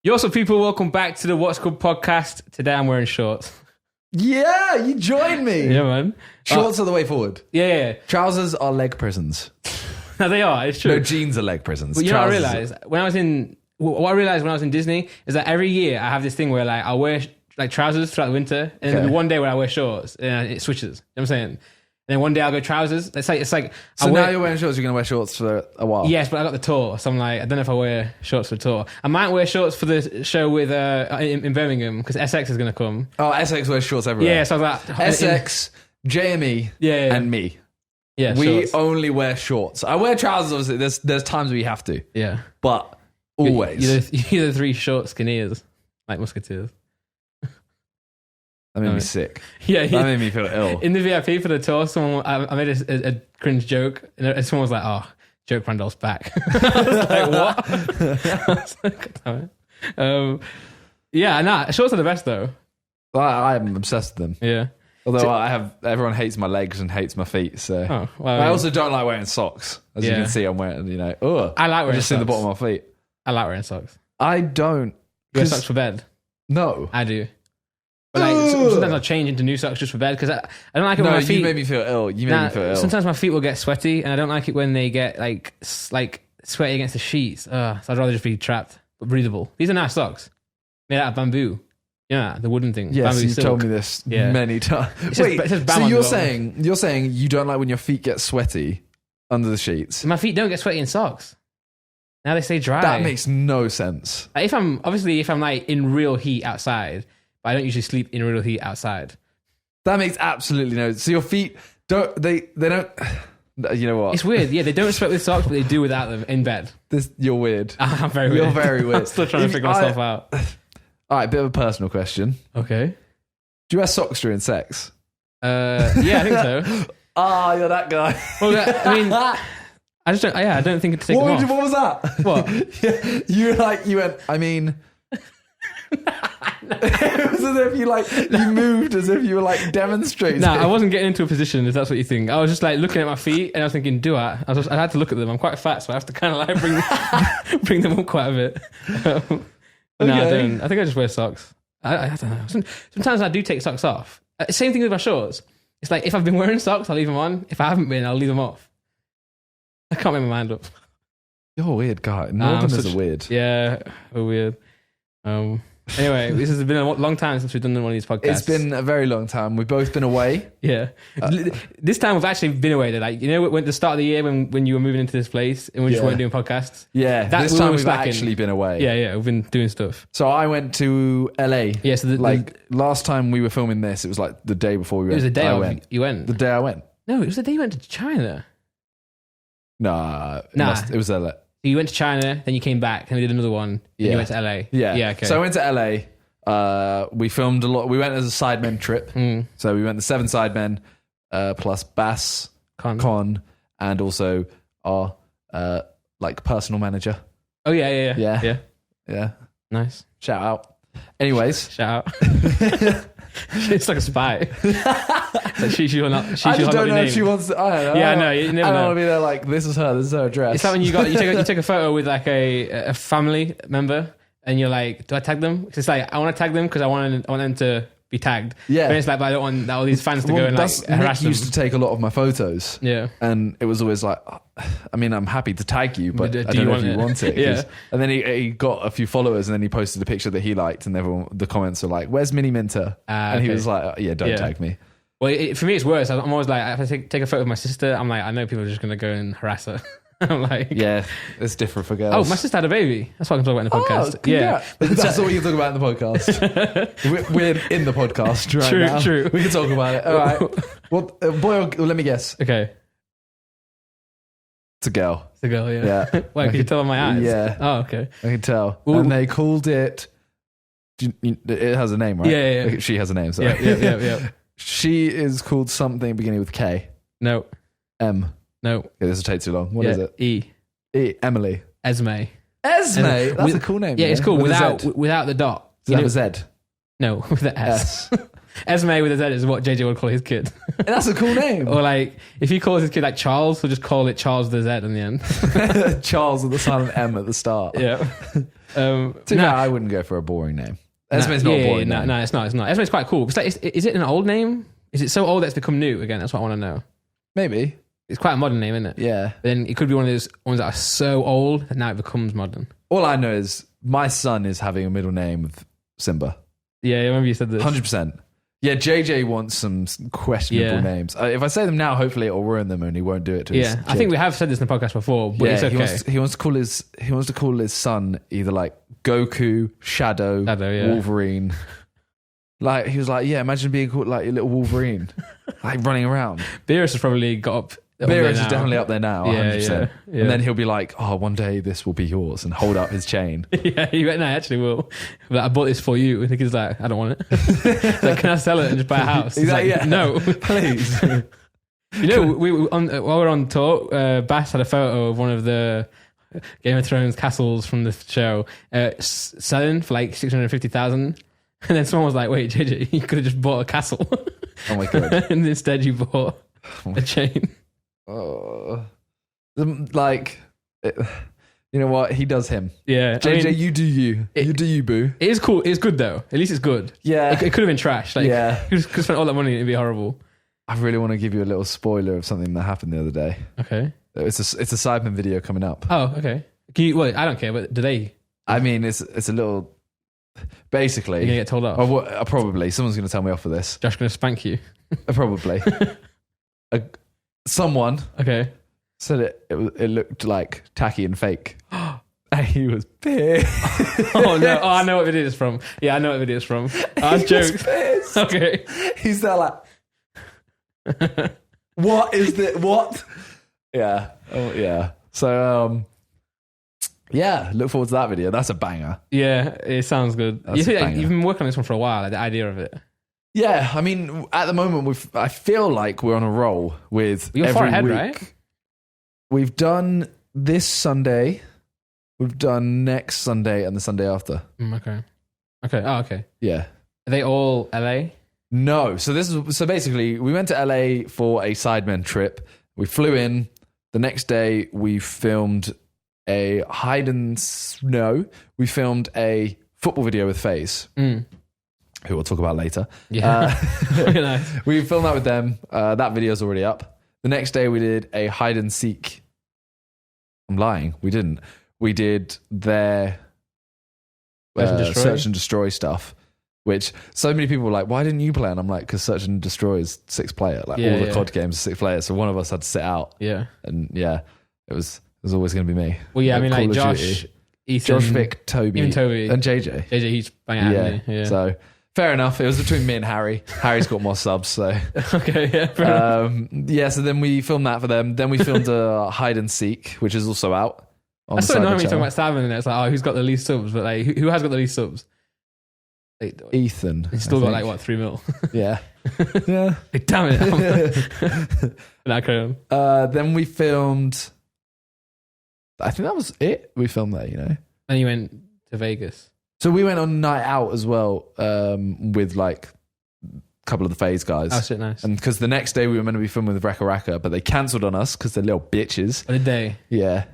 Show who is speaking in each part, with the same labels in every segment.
Speaker 1: Yo, so people, welcome back to the What's Good podcast. Today I'm wearing shorts.
Speaker 2: Yeah, you joined me.
Speaker 1: Yeah, man.
Speaker 2: Shorts are the way forward.
Speaker 1: Yeah.
Speaker 2: Trousers are leg prisons.
Speaker 1: No, they are. It's true.
Speaker 2: No, jeans are leg prisons.
Speaker 1: But you know what I realized? What I realized when I was in Disney is that every year I have this thing where like I wear like trousers throughout the winter, and then there'll be one day where I wear shorts, and it switches. You know what I'm saying? And then one day I'll go trousers. It's like.
Speaker 2: So now you're wearing shorts. You're gonna wear shorts for a while.
Speaker 1: Yes, but I got the tour, so I'm like, I don't know if I wear shorts for the tour. I might wear shorts for the show with in Birmingham because SX is gonna come.
Speaker 2: Oh, SX wears shorts everywhere.
Speaker 1: Yeah, so I was like,
Speaker 2: SX, JME, and me.
Speaker 1: Yeah,
Speaker 2: we
Speaker 1: shorts.
Speaker 2: only wear shorts. I wear trousers. Obviously, there's times where you have to.
Speaker 1: Yeah,
Speaker 2: but always.
Speaker 1: You're the three short skinneers, like musketeers.
Speaker 2: That made me sick.
Speaker 1: Yeah,
Speaker 2: that made me feel ill.
Speaker 1: In the VIP for the tour, I made a cringe joke, and someone was like, "Oh, joke Randolph's back." I was like, "What?" I was like, "God damn it." Yeah, nah, shorts are the best though.
Speaker 2: I'm obsessed with them.
Speaker 1: Yeah.
Speaker 2: Although everyone hates my legs and hates my feet, so
Speaker 1: well,
Speaker 2: I also don't like wearing socks. As you can see, I'm wearing,
Speaker 1: I like wearing
Speaker 2: just
Speaker 1: socks.
Speaker 2: in the bottom of my feet.
Speaker 1: I like wearing socks.
Speaker 2: I don't.
Speaker 1: You wear socks for bed?
Speaker 2: No,
Speaker 1: I do. But like sometimes I'll change into new socks just for bed because I don't like it when my feet.
Speaker 2: You made me feel ill.
Speaker 1: Sometimes my feet will get sweaty, and I don't like it when they get like sweaty against the sheets. So I'd rather just be trapped but breathable. These are nice socks made out of bamboo. Yeah, the wooden thing.
Speaker 2: Yes,
Speaker 1: bamboo
Speaker 2: you've
Speaker 1: silk.
Speaker 2: told me this many times. Wait, so you're saying you don't like when your feet get sweaty under the sheets?
Speaker 1: My feet don't get sweaty in socks. Now they stay dry.
Speaker 2: That makes no sense.
Speaker 1: If I'm like in real heat outside, but I don't usually sleep in real heat outside.
Speaker 2: That makes absolutely no sense. So your feet don't. They don't. You know what?
Speaker 1: It's weird. Yeah, they don't sweat with socks, but they do without them in bed.
Speaker 2: You're weird.
Speaker 1: I'm very weird.
Speaker 2: You're very weird.
Speaker 1: I'm still trying to figure myself out.
Speaker 2: All right, bit of a personal question.
Speaker 1: Okay.
Speaker 2: Do you wear socks during sex?
Speaker 1: Yeah, I think so.
Speaker 2: You're that guy.
Speaker 1: Well, I mean, I just don't. I don't think it's take them off.
Speaker 2: What was that?
Speaker 1: What?
Speaker 2: You went. I mean, it was as if you moved as if you were like demonstrating.
Speaker 1: No, I wasn't getting into a position. If that's what you think, I was just like looking at my feet, and I was thinking, do I? I had to look at them. I'm quite fat, so I have to kind of like bring them up quite a bit. No, I don't. I think I just wear socks. I don't know. Sometimes I do take socks off. Same thing with my shorts. It's like if I've been wearing socks, I'll leave them on. If I haven't been, I'll leave them off. I can't make my mind up.
Speaker 2: You're a weird guy. Northerners are weird.
Speaker 1: Yeah, we're weird. Anyway, this has been a long time since we've done one of these podcasts.
Speaker 2: It's been a very long time. We've both been away.
Speaker 1: Yeah. This time we've actually been away. Like, when the start of the year when you were moving into this place and we just weren't doing podcasts.
Speaker 2: Yeah, this time we've actually been away.
Speaker 1: Yeah, we've been doing stuff.
Speaker 2: So I went to LA.
Speaker 1: Yeah, so
Speaker 2: last time we were filming this, it was like the day before we went.
Speaker 1: It was the day you went.
Speaker 2: The day I went.
Speaker 1: No, it was the day you went to China.
Speaker 2: Nah. It was LA.
Speaker 1: You went to China, then you came back, and we did another one, and you went to LA.
Speaker 2: Yeah,
Speaker 1: okay.
Speaker 2: So I went to LA. We filmed a lot. We went as a Sidemen trip. So we went the 7 Sidemen, plus Bass, Con, and also our personal manager.
Speaker 1: Oh, yeah. Nice.
Speaker 2: Shout out. Anyways.
Speaker 1: Shout out. It's like a spy. Like she will not.
Speaker 2: I just don't know if she wants to. I don't know.
Speaker 1: Yeah, I know. You never
Speaker 2: I don't
Speaker 1: know.
Speaker 2: want to be there like, this is her address.
Speaker 1: It's like when you take a photo with like a family member and you're like, do I tag them? Because it's like, I want to tag them because I want them to be tagged.
Speaker 2: Yeah.
Speaker 1: But it's like, but I don't want all these fans to go and like harass
Speaker 2: Nick
Speaker 1: them.
Speaker 2: used to take a lot of my photos.
Speaker 1: Yeah.
Speaker 2: And it was always like, I mean, I'm happy to tag you, but I don't know if you want it.
Speaker 1: Yeah.
Speaker 2: And then he got a few followers and then he posted a picture that he liked and the comments were like, where's Mini Minter? And he was like, don't tag me.
Speaker 1: Well, for me, it's worse. I'm always like, if I take a photo of my sister, I'm like, I know people are just going to go and harass her. I'm like,
Speaker 2: yeah, it's different for girls.
Speaker 1: Oh, my sister had a baby. That's what I can talk about in the podcast.
Speaker 2: Yeah, that's all you can talk about in the podcast. We're in the podcast right now. True. We can talk about it. All right. Well, boy, let me guess.
Speaker 1: Okay.
Speaker 2: It's a girl.
Speaker 1: It's a girl. Yeah.
Speaker 2: Yeah.
Speaker 1: Wait, can you tell on my eyes?
Speaker 2: Yeah.
Speaker 1: Oh, okay.
Speaker 2: I can tell. Ooh. And they called it. It has a name, right?
Speaker 1: Yeah.
Speaker 2: She has a name. Sorry.
Speaker 1: Yeah.
Speaker 2: She is called something beginning with K.
Speaker 1: No.
Speaker 2: M.
Speaker 1: No.
Speaker 2: Okay, this will take too long. What is it?
Speaker 1: E.
Speaker 2: Emily.
Speaker 1: Esme.
Speaker 2: That's a cool name.
Speaker 1: Yeah, it's cool without the dot.
Speaker 2: Does it have a Z?
Speaker 1: No, with the S. Esme with a Z is what JJ would call his kid.
Speaker 2: That's a cool name.
Speaker 1: Or like, if he calls his kid like Charles, he'll just call it Charles with a Z in the end.
Speaker 2: Charles with the silent M at the start.
Speaker 1: Yeah.
Speaker 2: I wouldn't go for a boring name. Esme's not a boring name.
Speaker 1: No, it's not. Esme's quite cool. It's like, is it an old name? Is it so old that it's become new again? That's what I want to know.
Speaker 2: Maybe.
Speaker 1: It's quite a modern name, isn't it?
Speaker 2: Yeah.
Speaker 1: Then it could be one of those ones that are so old that now it becomes modern.
Speaker 2: All I know is my son is having a middle name of Simba.
Speaker 1: Yeah, I remember you said this.
Speaker 2: 100%. Yeah, JJ wants some questionable names. If I say them now, hopefully it'll ruin them, and he won't do it to his kid.
Speaker 1: I think we have said this in the podcast before, but it's okay.
Speaker 2: He wants to call his son either like Goku, Shadow, Wolverine. Like he was like, imagine being called like your little Wolverine, like running around.
Speaker 1: Beerus has probably got up.
Speaker 2: Beerus is definitely up there now, 100%.
Speaker 1: Yeah.
Speaker 2: And then he'll be like, oh, one day this will be yours, and hold up his chain.
Speaker 1: He went, no, I actually will. Like, I bought this for you. And the kid's like, I don't want it. Like, can I sell it and just buy a house? He's like, no.
Speaker 2: Please.
Speaker 1: While we're on tour, Bass had a photo of one of the Game of Thrones castles from the show selling for like 650,000. And then someone was like, wait, JJ, you could have just bought a castle.
Speaker 2: Oh my God.
Speaker 1: And instead you bought a chain.
Speaker 2: Oh, like, you know what? He does him.
Speaker 1: Yeah,
Speaker 2: JJ, you do you. You do you, boo.
Speaker 1: It is cool. It's good though. At least it's good.
Speaker 2: Yeah,
Speaker 1: it could have been trash. Like, you could spend all that money and it'd be horrible.
Speaker 2: I really want to give you a little spoiler of something that happened the other day.
Speaker 1: Okay,
Speaker 2: it's a Sidemen video coming up.
Speaker 1: Oh, okay. I don't care, but do they?
Speaker 2: I mean, it's a little. Basically,
Speaker 1: you're gonna get told off.
Speaker 2: Probably someone's gonna tell me off for this.
Speaker 1: Josh gonna spank you.
Speaker 2: Probably. Someone said it looked like tacky and fake. And he was pissed.
Speaker 1: Oh no! I know what video it's from. Yeah, I know what video it's from. I was joking. Okay.
Speaker 2: He's there like, what is this? What? Yeah. Oh yeah. So look forward to that video. That's a banger.
Speaker 1: Yeah, it sounds good. You've been working on this one for a while, like the idea of it.
Speaker 2: Yeah, I mean, at the moment, I feel like we're on a roll with
Speaker 1: You're
Speaker 2: every
Speaker 1: far ahead,
Speaker 2: week.
Speaker 1: Right?
Speaker 2: We've done this Sunday, we've done next Sunday, and the Sunday after.
Speaker 1: Okay. Oh, okay.
Speaker 2: Yeah.
Speaker 1: Are they all LA?
Speaker 2: No. So basically, we went to LA for a Sidemen trip. We flew in. The next day, we filmed a we filmed a football video with FaZe. Who we'll talk about later.
Speaker 1: Yeah.
Speaker 2: Nice. We filmed that with them. That video's already up. The next day we did a hide and seek. I'm lying. We didn't. We did their search and destroy stuff, which so many people were like, why didn't you play? And I'm like, because search and destroy is 6 player. Like all the COD games are 6 players. So one of us had to sit out.
Speaker 1: Yeah.
Speaker 2: And it was always going to be me.
Speaker 1: Well, yeah, I mean, like Josh, Ethan,
Speaker 2: Josh, Vic, Toby,
Speaker 1: and
Speaker 2: JJ.
Speaker 1: JJ, he's banging out. Yeah.
Speaker 2: So fair enough. It was between me and Harry. Harry's got more subs, so
Speaker 1: okay. Yeah. Fair enough.
Speaker 2: So then we filmed that for them. Then we filmed a hide and seek, which is also out.
Speaker 1: That's so annoying when you're talking about Sidemen, and it's like, oh, who's got the least subs? But like, who has got the least subs? Like,
Speaker 2: Ethan.
Speaker 1: He's still got like what, 3 mil?
Speaker 2: Yeah. Yeah.
Speaker 1: Damn it. Nah, carry on.
Speaker 2: Then we filmed. I think that was it. We filmed that,
Speaker 1: Then you went to Vegas.
Speaker 2: So we went on a night out as well with like a couple of the FaZe guys.
Speaker 1: Oh shit, nice.
Speaker 2: And because the next day we were meant to be filming with Raka Raka, but they cancelled on us because they're little bitches.
Speaker 1: What did they?
Speaker 2: Yeah.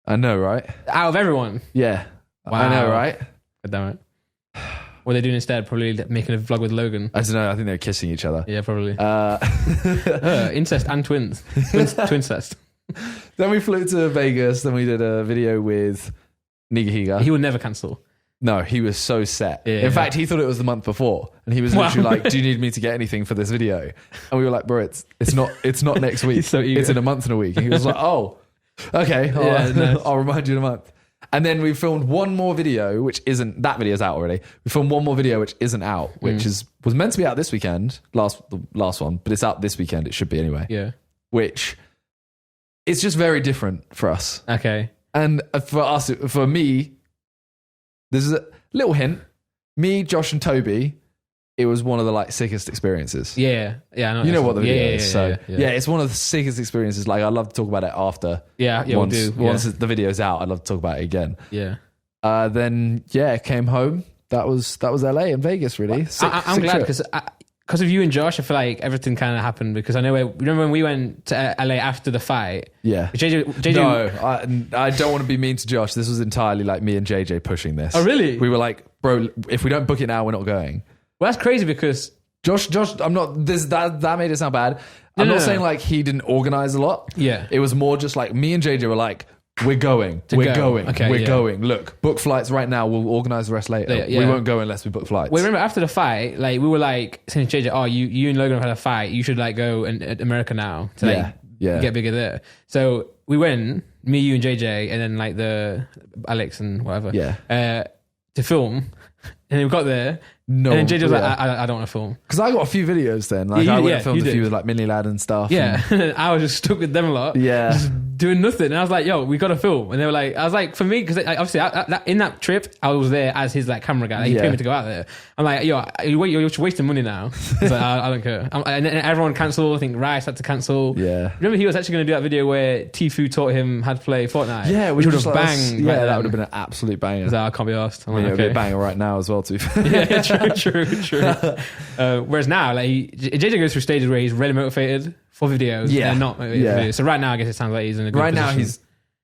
Speaker 2: I know, right?
Speaker 1: Out of everyone?
Speaker 2: Yeah.
Speaker 1: Wow.
Speaker 2: I know, right?
Speaker 1: God damn it. What are they doing instead? Probably making a vlog with Logan.
Speaker 2: I don't know. I think they're kissing each other.
Speaker 1: Yeah, probably. Incest and twins. Twincest.
Speaker 2: Then we flew to Vegas. Then we did a video with Nigahiga.
Speaker 1: He would never cancel.
Speaker 2: No, he was so set.
Speaker 1: Yeah,
Speaker 2: in fact, he thought it was the month before, and he was literally like, "Do you need me to get anything for this video?" And we were like, "Bro, it's not next week.
Speaker 1: He's so eager.
Speaker 2: It's in a month and a week." And he was like, "Oh, okay,
Speaker 1: nice.
Speaker 2: I'll remind you in a month." And then we filmed one more video, which isn't that video's out already. We filmed one more video which isn't out, which was meant to be out this weekend, the last one, but it's out this weekend. It should be anyway.
Speaker 1: Yeah,
Speaker 2: which it's just very different for us.
Speaker 1: Okay,
Speaker 2: and for me. There's a little hint. Me, Josh, and Toby, it was one of the like sickest experiences.
Speaker 1: Yeah. I know.
Speaker 2: You know what the video is.
Speaker 1: Yeah,
Speaker 2: it's one of the sickest experiences. Like, I'd love to talk about it after.
Speaker 1: Yeah,
Speaker 2: once,
Speaker 1: we'll do.
Speaker 2: Once the video's out, I'd love to talk about it again.
Speaker 1: Yeah.
Speaker 2: Then came home. That was LA and Vegas, really.
Speaker 1: I'm glad because because of you and Josh, I feel like everything kind of happened because I know remember when we went to LA after the fight?
Speaker 2: Yeah.
Speaker 1: JJ
Speaker 2: No, I don't want to be mean to Josh. This was entirely like me and JJ pushing this.
Speaker 1: Oh, really?
Speaker 2: We were like, bro, if we don't book it now, we're not going.
Speaker 1: Well, that's crazy because
Speaker 2: Josh, I'm not that made it sound bad. I'm not saying like he didn't organize a lot.
Speaker 1: Yeah.
Speaker 2: It was more just like me and JJ were like, we're going. We're going. Look, book flights right now. We'll organize the rest later.
Speaker 1: Yeah.
Speaker 2: We won't go unless we book flights.
Speaker 1: Well, remember after the fight, like we were like saying to JJ, "Oh, you and Logan have had a fight. You should like go at America now to like get bigger there." So we went, me, you, and JJ, and then like the Alex and whatever, to film. And then we got there. No, and then JJ was like, I don't want to film.
Speaker 2: Because I got a few videos then. Like I went and filmed a few with like Mini Lad and stuff.
Speaker 1: Yeah. And I was just stuck with them a lot.
Speaker 2: Yeah.
Speaker 1: Just doing nothing. And I was like, yo, we got to film. And they were like, I was like, for me, because obviously in that trip, I was there as his like camera guy. Like, he paid me to go out there. I'm like, yo, you're wasting money now. He's like, I don't care. And then everyone cancelled. I think Rice had to cancel.
Speaker 2: Yeah.
Speaker 1: Remember he was actually going to do that video where Tfue taught him how to play Fortnite.
Speaker 2: Yeah.
Speaker 1: Which would have banged.
Speaker 2: Yeah, that would have been an absolute banger.
Speaker 1: Like, I can't be asked.
Speaker 2: It would be a banger right now as well too.
Speaker 1: Yeah, true. Whereas now, like JJ goes through stages where he's really motivated for videos, and not motivated for videos. So right now, I guess it sounds like he's in a good position.
Speaker 2: Now, he's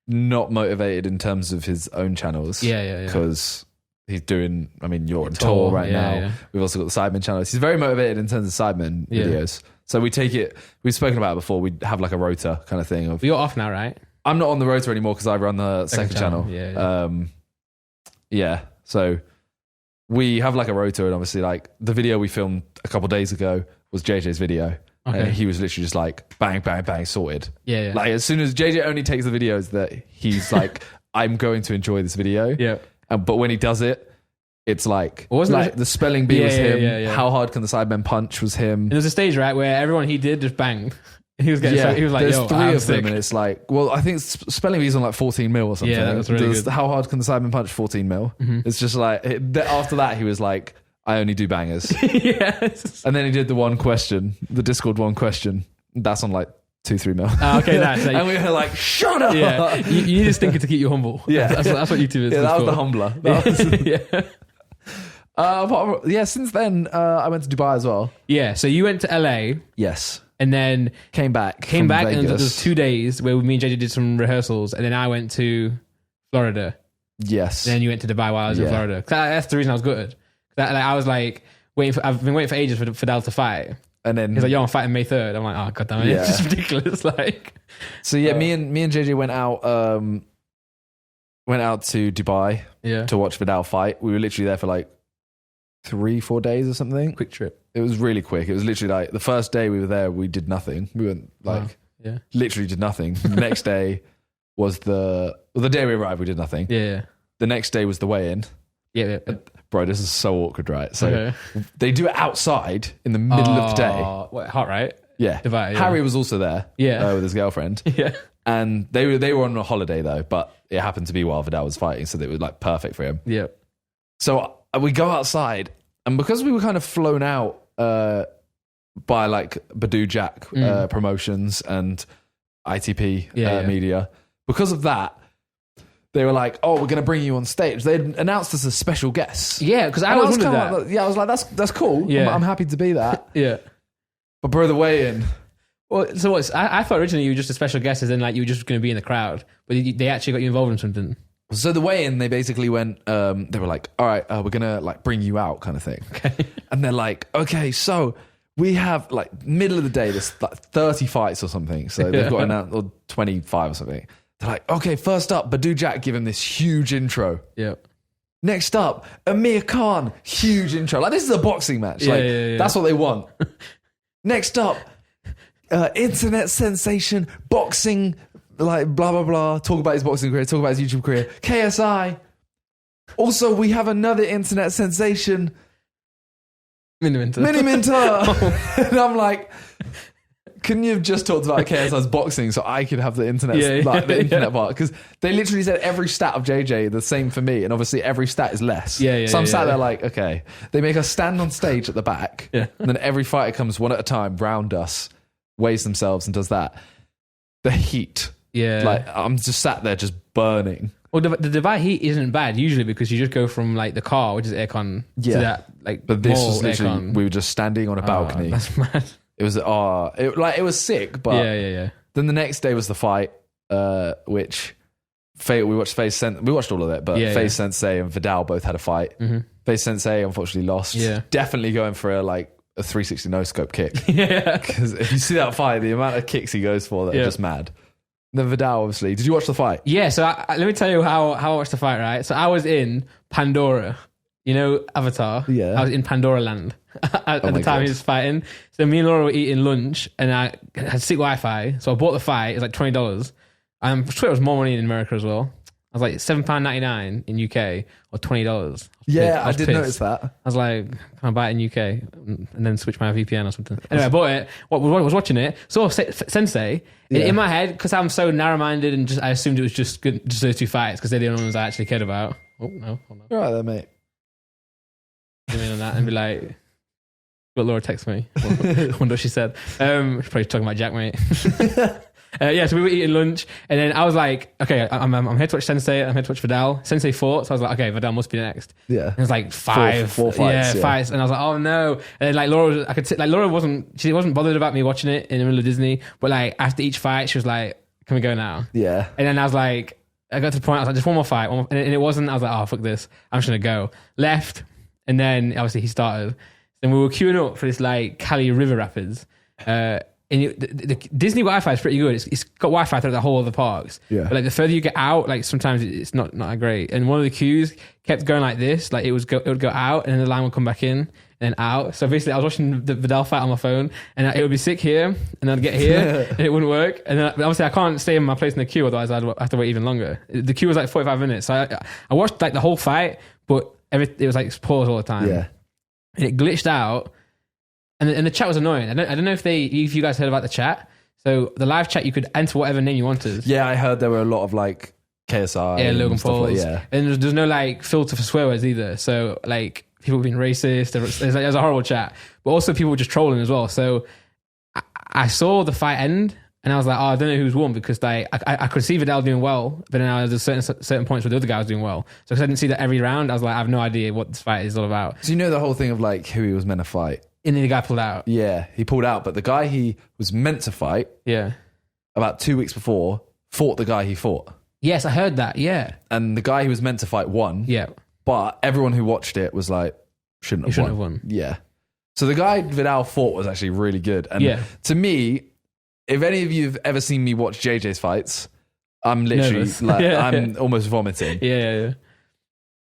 Speaker 2: not motivated in terms of his own channels.
Speaker 1: Yeah.
Speaker 2: Because he's doing. I mean, you're on tour right now. Yeah. We've also got the Sidemen channels. He's very motivated in terms of Sidemen videos. So we take it. We've spoken about it before. We have like a rota kind of thing. But
Speaker 1: you're off now, right?
Speaker 2: I'm not on the rota anymore because I run the second channel.
Speaker 1: Yeah.
Speaker 2: So we have like a rota, and obviously like the video we filmed a couple of days ago was JJ's video. Okay. And he was literally just like bang, bang, bang, sorted.
Speaker 1: Yeah.
Speaker 2: Like as soon as JJ only takes the videos that he's like, I'm going to enjoy this video.
Speaker 1: Yeah.
Speaker 2: But when he does it, it's like, the spelling bee was him. Yeah. How hard can the Sidemen punch was him. And
Speaker 1: there's a stage, right, where everyone he did just banged. He was getting he was like,
Speaker 2: there's
Speaker 1: yo,
Speaker 2: 3 of them, and it's like, well, I think spelling bees on like 14 mil or something.
Speaker 1: Yeah, that's really good.
Speaker 2: How hard can the Sidemen punch 14 mil? Mm-hmm. It's just like after that, he was like, I only do bangers.
Speaker 1: Yes.
Speaker 2: And then he did the Discord one question. That's on like 2-3 mil.
Speaker 1: Oh, okay, nice.
Speaker 2: And we were like, shut up.
Speaker 1: Yeah, you need a stinker to keep you humble.
Speaker 2: Yeah,
Speaker 1: that's what YouTube is.
Speaker 2: Yeah, that was the humbler. Since then, I went to Dubai as well.
Speaker 1: Yeah, so you went to LA.
Speaker 2: Yes.
Speaker 1: And then
Speaker 2: came back
Speaker 1: Vegas. And there was 2 days where me and JJ did some rehearsals, and then I went to Florida.
Speaker 2: Yes.
Speaker 1: And then you went to Dubai while I was in Florida. That's the reason I was good. I was like I've been waiting for ages for Dal to fight.
Speaker 2: And then
Speaker 1: he's like, yo, I'm fighting May 3rd. I'm like, oh god damn it, it's just ridiculous. Like,
Speaker 2: so me and JJ went out to Dubai to watch Vidal fight. We were literally there for like 3-4 days or something.
Speaker 1: Quick trip.
Speaker 2: It was really quick. It was literally like the first day we were there, we did nothing. We went like literally did nothing. The next day was the day we arrived, we did nothing.
Speaker 1: Yeah.
Speaker 2: The next day was the weigh-in.
Speaker 1: Yeah.
Speaker 2: Bro, this is so awkward, right? So they do it outside in the middle of the day.
Speaker 1: What, hot, right?
Speaker 2: Yeah.
Speaker 1: Dubai,
Speaker 2: Harry was also there.
Speaker 1: Yeah.
Speaker 2: With his girlfriend.
Speaker 1: Yeah.
Speaker 2: And they were on a holiday though, but it happened to be while Vidal was fighting, so it was like perfect for him.
Speaker 1: Yeah.
Speaker 2: So we go outside, and because we were kind of flown out by like Badu Jack promotions and ITP media, because of that, they were like, "Oh, we're going to bring you on stage." They announced us as special guests.
Speaker 1: Yeah, because I was that.
Speaker 2: Like, I was like, "That's cool.
Speaker 1: Yeah.
Speaker 2: I'm happy to be that."
Speaker 1: Yeah,
Speaker 2: but bro, the weigh-in.
Speaker 1: Well, so what's I thought originally you were just a special guest, as in like you were just going to be in the crowd, but they actually got you involved in something.
Speaker 2: So the weigh-in, they basically went. They were like, "All right, we're gonna like bring you out," kind of thing.
Speaker 1: Okay.
Speaker 2: And they're like, "Okay, so we have like middle of the day, there's like 30 fights or something. So they've got announced, or 25 or something. They're like, okay, first up, Badu Jack, give him this huge intro.
Speaker 1: Yeah.
Speaker 2: Next up, Amir Khan, huge intro. Like, this is a boxing match.
Speaker 1: Yeah.
Speaker 2: That's what they want. Next up, internet sensation, boxing, like, blah, blah, blah. Talk about his boxing career, talk about his YouTube career. KSI. Also, we have another internet sensation.
Speaker 1: Mini Minter.
Speaker 2: And I'm like... Couldn't you have just talked about KSI's boxing so I could have the internet, the internet part? Because they literally said every stat of JJ the same for me, and obviously every stat is less. So I'm sat there like, okay, they make us stand on stage at the back, and then every fighter comes one at a time round us, weighs themselves, and does that. The heat, like I'm just sat there just burning.
Speaker 1: Well, the Dubai heat isn't bad usually because you just go from like the car, which is aircon, to that like.
Speaker 2: But this
Speaker 1: mall
Speaker 2: was literally
Speaker 1: aircon.
Speaker 2: we were just standing on a balcony.
Speaker 1: That's mad.
Speaker 2: It was it was sick, but
Speaker 1: yeah.
Speaker 2: Then the next day was the fight, which we watched we watched all of it, but FaZe Sensei and Vidal both had a fight.
Speaker 1: Mm-hmm.
Speaker 2: FaZe Sensei unfortunately lost.
Speaker 1: Yeah,
Speaker 2: definitely going for a 360 no scope kick.
Speaker 1: Yeah,
Speaker 2: because if you see that fight, the amount of kicks he goes for, they're just mad. Then Vidal, obviously. Did you watch the fight?
Speaker 1: Yeah. So let me tell you how I watched the fight. Right. So I was in Pandora. You know Avatar. Yeah. I was in Pandora Land at the time he was fighting. So me and Laura were eating lunch, and I had sick Wi-Fi. So I bought the fight. It was like $20. I'm sure it was more money in America as well. I was like £7.99 in UK or $20.
Speaker 2: Yeah, I did notice that.
Speaker 1: I was like, can I buy it in UK and then switch my VPN or something? Anyway, I bought it. Was watching it. Saw Sensei. In my head, because I'm so narrow-minded and I assumed it was just those two fights because they're the only ones I actually cared about. Oh, no. Hold on.
Speaker 2: All right there, mate.
Speaker 1: Zoom in on that and be like, but Laura text me. I wonder what she said. She's probably talking about Jack, mate. So we were eating lunch, and then I was like, okay, I'm here to watch Sensei, I'm here to watch Vidal. Sensei fought, so I was like, okay, Vidal must be next. Yeah. And it was like four fights. Fights. And I was like, oh no. And then like Laura wasn't bothered about me watching it in the middle of Disney, but like after each fight, she was like, can we go now? Yeah. And then I was like, I got to the point, I was like, just one more fight. And it wasn't, I was like, oh, fuck this. I'm just going to go. Left, and then obviously he started. Then we were queuing up for this like Cali River Rapids. And the Disney Wi-Fi is pretty good. It's got Wi-Fi throughout the whole of the parks. Yeah. But like the further you get out, like sometimes it's not that great. And one of the queues kept going like this. Like it would go out, and then the line would come back in and out. So basically, I was watching the Vidal fight on my phone, and it would be sick here, and I'd get here, and it wouldn't work. And then obviously, I can't stay in my place in the queue, otherwise I'd have to wait even longer. The queue was like 45 minutes. So I watched like the whole fight, but it was like paused all the time. Yeah. And it glitched out. And the chat was annoying. I don't know if you guys heard about the chat. So the live chat, you could enter whatever name you wanted.
Speaker 2: Yeah, I heard there were a lot of like KSI.
Speaker 1: Yeah, Logan Paul. And there's no like filter for swear words either. So like people being racist. There's a horrible chat. But also people were just trolling as well. So I saw the fight end, and I was like, oh, I don't know who's won, because like I could see Vidal doing well, but then there's certain points where the other guy was doing well. So because I didn't see that every round, I was like, I have no idea what this fight is all about.
Speaker 2: So you know the whole thing of like who he was meant to fight?
Speaker 1: And then the guy pulled out.
Speaker 2: Yeah, he pulled out. But the guy he was meant to fight, about 2 weeks before, fought the guy he fought.
Speaker 1: Yes, I heard that, yeah.
Speaker 2: And the guy he was meant to fight won. Yeah. But everyone who watched it was like, shouldn't have won. Yeah. So the guy Vidal fought was actually really good. And to me, if any of you have ever seen me watch JJ's fights, I'm literally I'm almost vomiting. Yeah.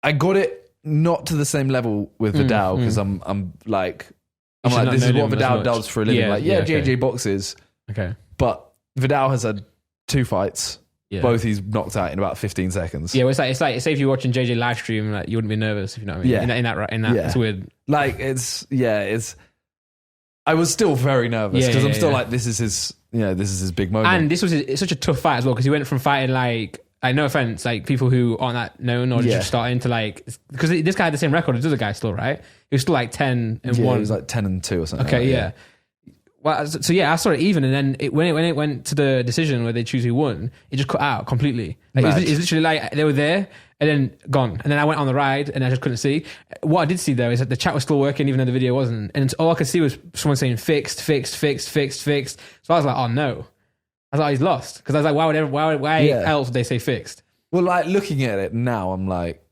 Speaker 2: I got it not to the same level with Vidal, because I'm like, this is what Vidal does for a living. JJ boxes. Okay. But Vidal has had 2 fights. Yeah. Both he's knocked out in about 15 seconds.
Speaker 1: Yeah, well, it's like say if you're watching JJ live stream, like you wouldn't be nervous, if you know what I mean. Yeah. In that it's weird.
Speaker 2: Like I was still very nervous because I'm still like, this is his big moment.
Speaker 1: And it's such a tough fight as well, because he went from fighting like no offense, like people who aren't that known or just starting to like, because this guy had the same record as the other guy still, right? He was still like 10-1.
Speaker 2: He was like 10-2 or something.
Speaker 1: Okay,
Speaker 2: like
Speaker 1: yeah. Well, so I saw it even, and then when it went to the decision where they choose who won, it just cut out completely. Like it's literally like they were there and then gone, and then I went on the ride and I just couldn't see. What I did see though is that the chat was still working even though the video wasn't, and all I could see was someone saying fixed. So I was like, oh no. I was like, oh, he's lost, because I was like, why else would they say fixed?
Speaker 2: Well, like looking at it now, I'm like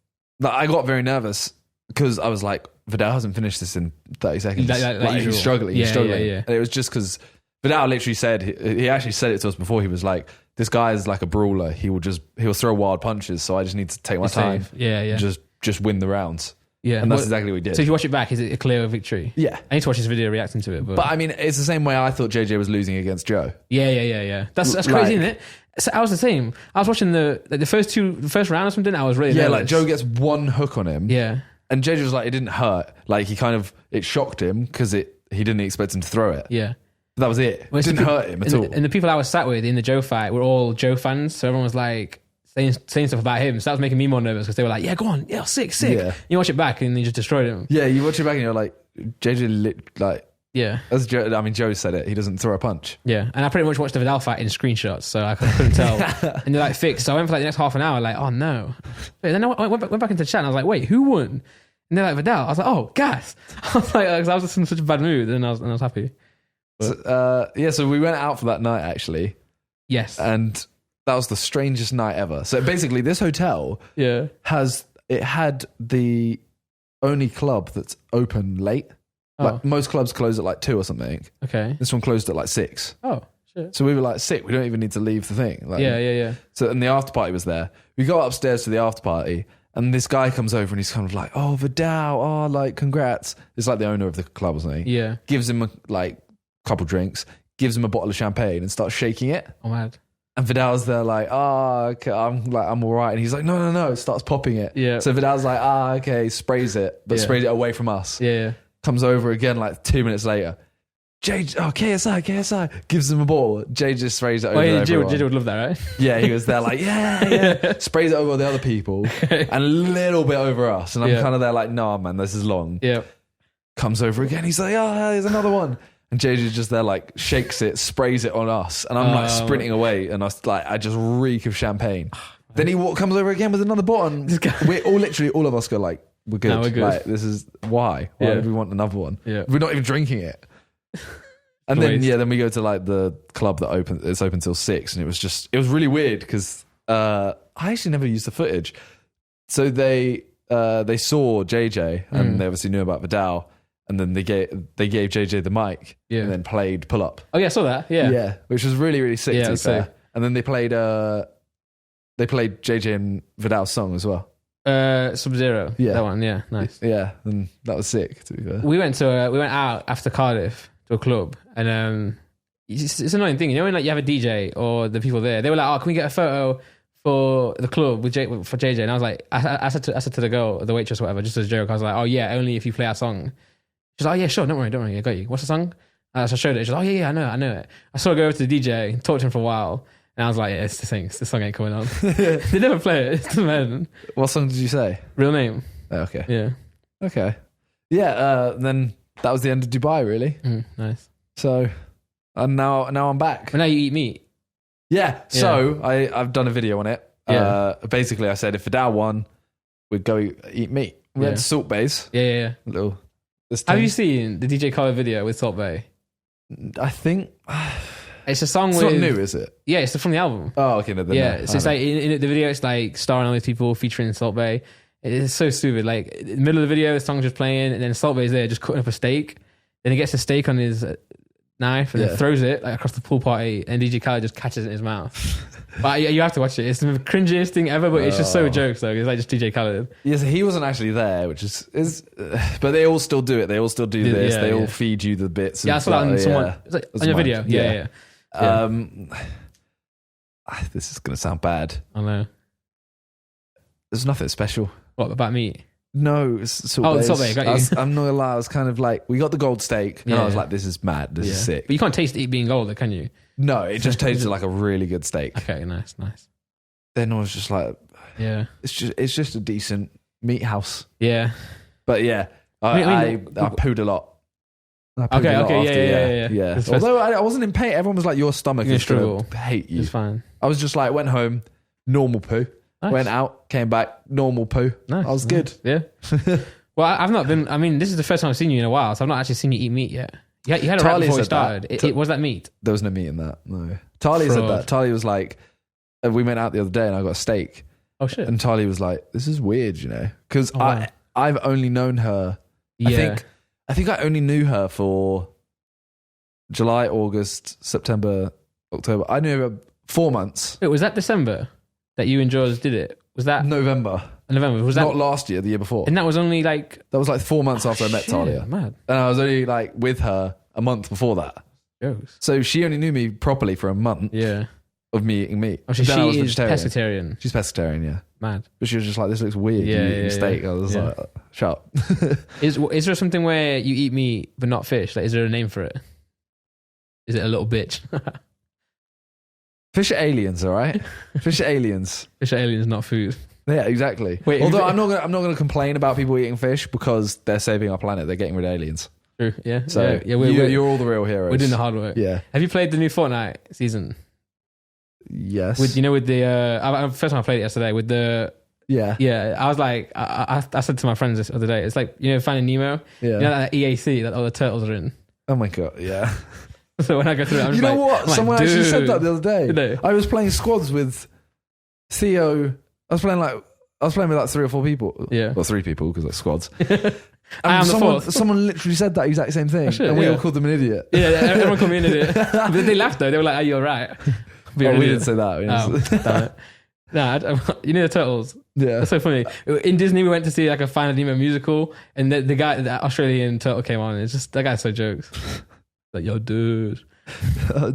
Speaker 2: I got very nervous because I was like, Vidal hasn't finished this in 30 seconds. He's struggling. He's struggling. Yeah. And it was just because Vidal literally said, he actually said it to us before. He was like, this guy is like a brawler. He'll throw wild punches. So I just need to take my time. Yeah. Just win the rounds. Yeah. And that's exactly what he did.
Speaker 1: So if you watch it back, is it a clear victory? Yeah. I need to watch this video reacting to it.
Speaker 2: But I mean, it's the same way I thought JJ was losing against Joe.
Speaker 1: Yeah. That's crazy, isn't it? So I was the same. I was watching the first round or something. I was really nervous.
Speaker 2: Like Joe gets one hook on him. Yeah. And JJ was like, it didn't hurt. Like it shocked him because he didn't expect him to throw it. Yeah. But that was it. Well, it didn't hurt him at all.
Speaker 1: And the people I was sat with in the Joe fight were all Joe fans. So everyone was like saying stuff about him. So that was making me more nervous, because they were like, yeah, go on. Yeah, sick. Yeah. You watch it back and you just destroyed him.
Speaker 2: Yeah, you watch it back and you're like, JJ
Speaker 1: Yeah.
Speaker 2: As Joe said it, he doesn't throw a punch.
Speaker 1: Yeah. And I pretty much watched the Vidal fight in screenshots, so I couldn't tell. And they're like fixed. So I went for like the next half an hour, like, oh no. But then I went back into the chat and I was like, wait, who won? And they're like, Vidal. I was like, oh, gas. I was like, I was just in such a bad mood, and I was happy.
Speaker 2: So we went out for that night actually.
Speaker 1: Yes.
Speaker 2: And that was the strangest night ever. So basically, this hotel had the only club that's open late. Like most clubs close at like 2 or something.
Speaker 1: Okay.
Speaker 2: This one closed at like 6.
Speaker 1: Oh, shit.
Speaker 2: So we were like, sick. We don't even need to leave the thing. Like,
Speaker 1: yeah.
Speaker 2: So and the after party was there. We got upstairs to the after party, and this guy comes over and he's kind of like, "Oh, Vidal, oh, like congrats." It's like the owner of the club or something.
Speaker 1: Yeah.
Speaker 2: Gives him a couple drinks, gives him a bottle of champagne, and starts shaking it.
Speaker 1: Oh, mad.
Speaker 2: And Vidal's there like, okay, I'm all right. And he's like, no, starts popping it.
Speaker 1: Yeah.
Speaker 2: So Vidal's like, okay, sprays it, but sprays it away from us.
Speaker 1: Yeah.
Speaker 2: Comes over again like 2 minutes later. KSI, gives him a ball. Jay just sprays it over everyone.
Speaker 1: Jay would love that, right?
Speaker 2: Yeah, he was there like, yeah. Sprays it over the other people and a little bit over us. And I'm kind of there like, nah, man, this is long.
Speaker 1: Yeah.
Speaker 2: Comes over again. He's like, oh, there's another one. And JJ's just there like shakes it, sprays it on us. And I'm like sprinting away. And I just reek of champagne. Then he comes over again with another bottle. We're all of us go like, we're good.
Speaker 1: No, we're good.
Speaker 2: Like, this is why did we want another one?
Speaker 1: Yeah.
Speaker 2: We're not even drinking it. And then we go to like the club that it's open till 6, and it was really weird because I actually never used the footage. So they saw JJ and they obviously knew about Vidal, and then they gave JJ the mic and then played Pull Up.
Speaker 1: Oh yeah, I saw that. Yeah,
Speaker 2: which was really, really sick.
Speaker 1: Yeah,
Speaker 2: to be fair. And then they played JJ and Vidal's song as well.
Speaker 1: Sub-Zero. Yeah, that one. Yeah, nice.
Speaker 2: Yeah, and that was sick. To be fair,
Speaker 1: we went out after Cardiff to a club, and it's an annoying thing, you know, when like you have a DJ or the people there, they were like, "Oh, can we get a photo for the club with for JJ?" And I was like, I said to the girl, the waitress, or whatever, just as a joke. I was like, "Oh yeah, only if you play our song." She's like, "Oh yeah, sure, don't worry, I got you. What's the song?" So I showed it. She's like, "Oh yeah, I know it." I saw her go over to the DJ, talk to him for a while, and I was like, "Yeah, it's this song ain't coming on." They never play it. It's the man.
Speaker 2: What song did you say?
Speaker 1: Real Name.
Speaker 2: Oh, okay.
Speaker 1: Yeah.
Speaker 2: Okay. Yeah. Then that was the end of Dubai, really.
Speaker 1: Nice.
Speaker 2: So, and now I'm back.
Speaker 1: But now you eat meat.
Speaker 2: Yeah. So I've done a video on it. Yeah. Basically, I said if Vidal won, we'd go eat meat. We went to Salt Bae's.
Speaker 1: Yeah.
Speaker 2: Little.
Speaker 1: Have you seen the DJ Khaled video with Salt Bae?
Speaker 2: I think
Speaker 1: it's a song.
Speaker 2: It's not new, is it?
Speaker 1: Yeah, it's from the album.
Speaker 2: Oh, okay. No,
Speaker 1: so it's like in the video, it's like starring all these people featuring Salt Bae. It's so stupid. Like in the middle of the video, the song's just playing, and then Salt Bae's there just cutting up a steak. Then he gets a steak on his knife and then throws it like across the pool party, and DJ Khaled just catches it in his mouth. But you have to watch it. It's the cringiest thing ever, but it's just so jokes though. It's like just DJ Khaled.
Speaker 2: Yes, he wasn't actually there, which is but they all still do it. They all still do this. They all feed you the bits.
Speaker 1: Yeah, I saw that on someone. It's like on your video. Yeah.
Speaker 2: This is going to sound bad.
Speaker 1: I know.
Speaker 2: There's nothing special.
Speaker 1: What about meat?
Speaker 2: No, it's Salt Bae.
Speaker 1: Salt Bae, got you.
Speaker 2: I'm not gonna lie. I was kind of like, we got the gold steak, and I was like, this is mad. This is sick.
Speaker 1: But you can't taste it being gold, can you?
Speaker 2: No, it just tasted like a really good steak.
Speaker 1: Okay, nice.
Speaker 2: Then I was just like,
Speaker 1: yeah,
Speaker 2: it's just a decent meat house.
Speaker 1: Yeah,
Speaker 2: but yeah, I pooed a lot.
Speaker 1: Okay,
Speaker 2: yeah. Although I wasn't in pain. Everyone was like, your stomach is gonna hate you.
Speaker 1: It's fine.
Speaker 2: I was just like, went home, normal poo. Nice. Went out, came back, normal poo.
Speaker 1: Nice.
Speaker 2: I was good.
Speaker 1: Yeah. Well, I've not been. I mean, this is the first time I've seen you in a while, so I've not actually seen you eat meat yet. You had a rap before we started. It was that meat?
Speaker 2: There was no meat in that. No. Tali said that. Tali was like, we went out the other day and I got a steak.
Speaker 1: Oh shit.
Speaker 2: And Tali was like, this is weird, you know, because I've only known her.
Speaker 1: Yeah.
Speaker 2: I think I only knew her for July, August, September, October. I knew her 4 months.
Speaker 1: Wait, was that December that you and Jaws did it? Was that
Speaker 2: November?
Speaker 1: Was that
Speaker 2: not last year? The year before?
Speaker 1: And that was only like
Speaker 2: 4 months after I met Talia.
Speaker 1: Mad.
Speaker 2: And I was only like with her a month before that.
Speaker 1: Jokes.
Speaker 2: So she only knew me properly for a month.
Speaker 1: Yeah.
Speaker 2: Of me eating meat.
Speaker 1: Oh, she is pescatarian.
Speaker 2: She's pescatarian, yeah.
Speaker 1: Mad.
Speaker 2: But she was just like, this looks weird.
Speaker 1: Yeah,
Speaker 2: you eating steak. I was like, shut up.
Speaker 1: Is there something where you eat meat but not fish? Like, is there a name for it? Is it a little bitch?
Speaker 2: Fish are aliens, all right? Fish are aliens.
Speaker 1: Fish are aliens, not food.
Speaker 2: Yeah, exactly. Although I'm not gonna complain about people eating fish because they're saving our planet. They're getting rid of aliens.
Speaker 1: True. Yeah.
Speaker 2: So you're all the real heroes.
Speaker 1: We're doing the hard work.
Speaker 2: Yeah.
Speaker 1: Have you played the new Fortnite season?
Speaker 2: Yes.
Speaker 1: With the first time I played it yesterday with the. Yeah, I was like, I said to my friends this other day, it's like, Finding Nemo, that EAC that all the turtles are in.
Speaker 2: Oh my God, yeah.
Speaker 1: So when I go through it, I'm just
Speaker 2: what? Someone actually said that the other day.
Speaker 1: Did they?
Speaker 2: I was playing squads with Theo. I was playing with like 3 or 4 people.
Speaker 1: Yeah.
Speaker 2: Well, 3 people because like squads.
Speaker 1: I am the fourth.
Speaker 2: Someone literally said that exact same thing. And we all called them an idiot.
Speaker 1: Yeah, everyone called me an idiot. But they laughed though. They were like, "Are you alright?"
Speaker 2: We didn't say that.
Speaker 1: Damn it. Nah, the turtles.
Speaker 2: Yeah,
Speaker 1: that's so funny. In Disney, we went to see like a Finding Nemo musical, and the guy, the Australian turtle, came on. And it's just that guy's so jokes. Like, yo, dude.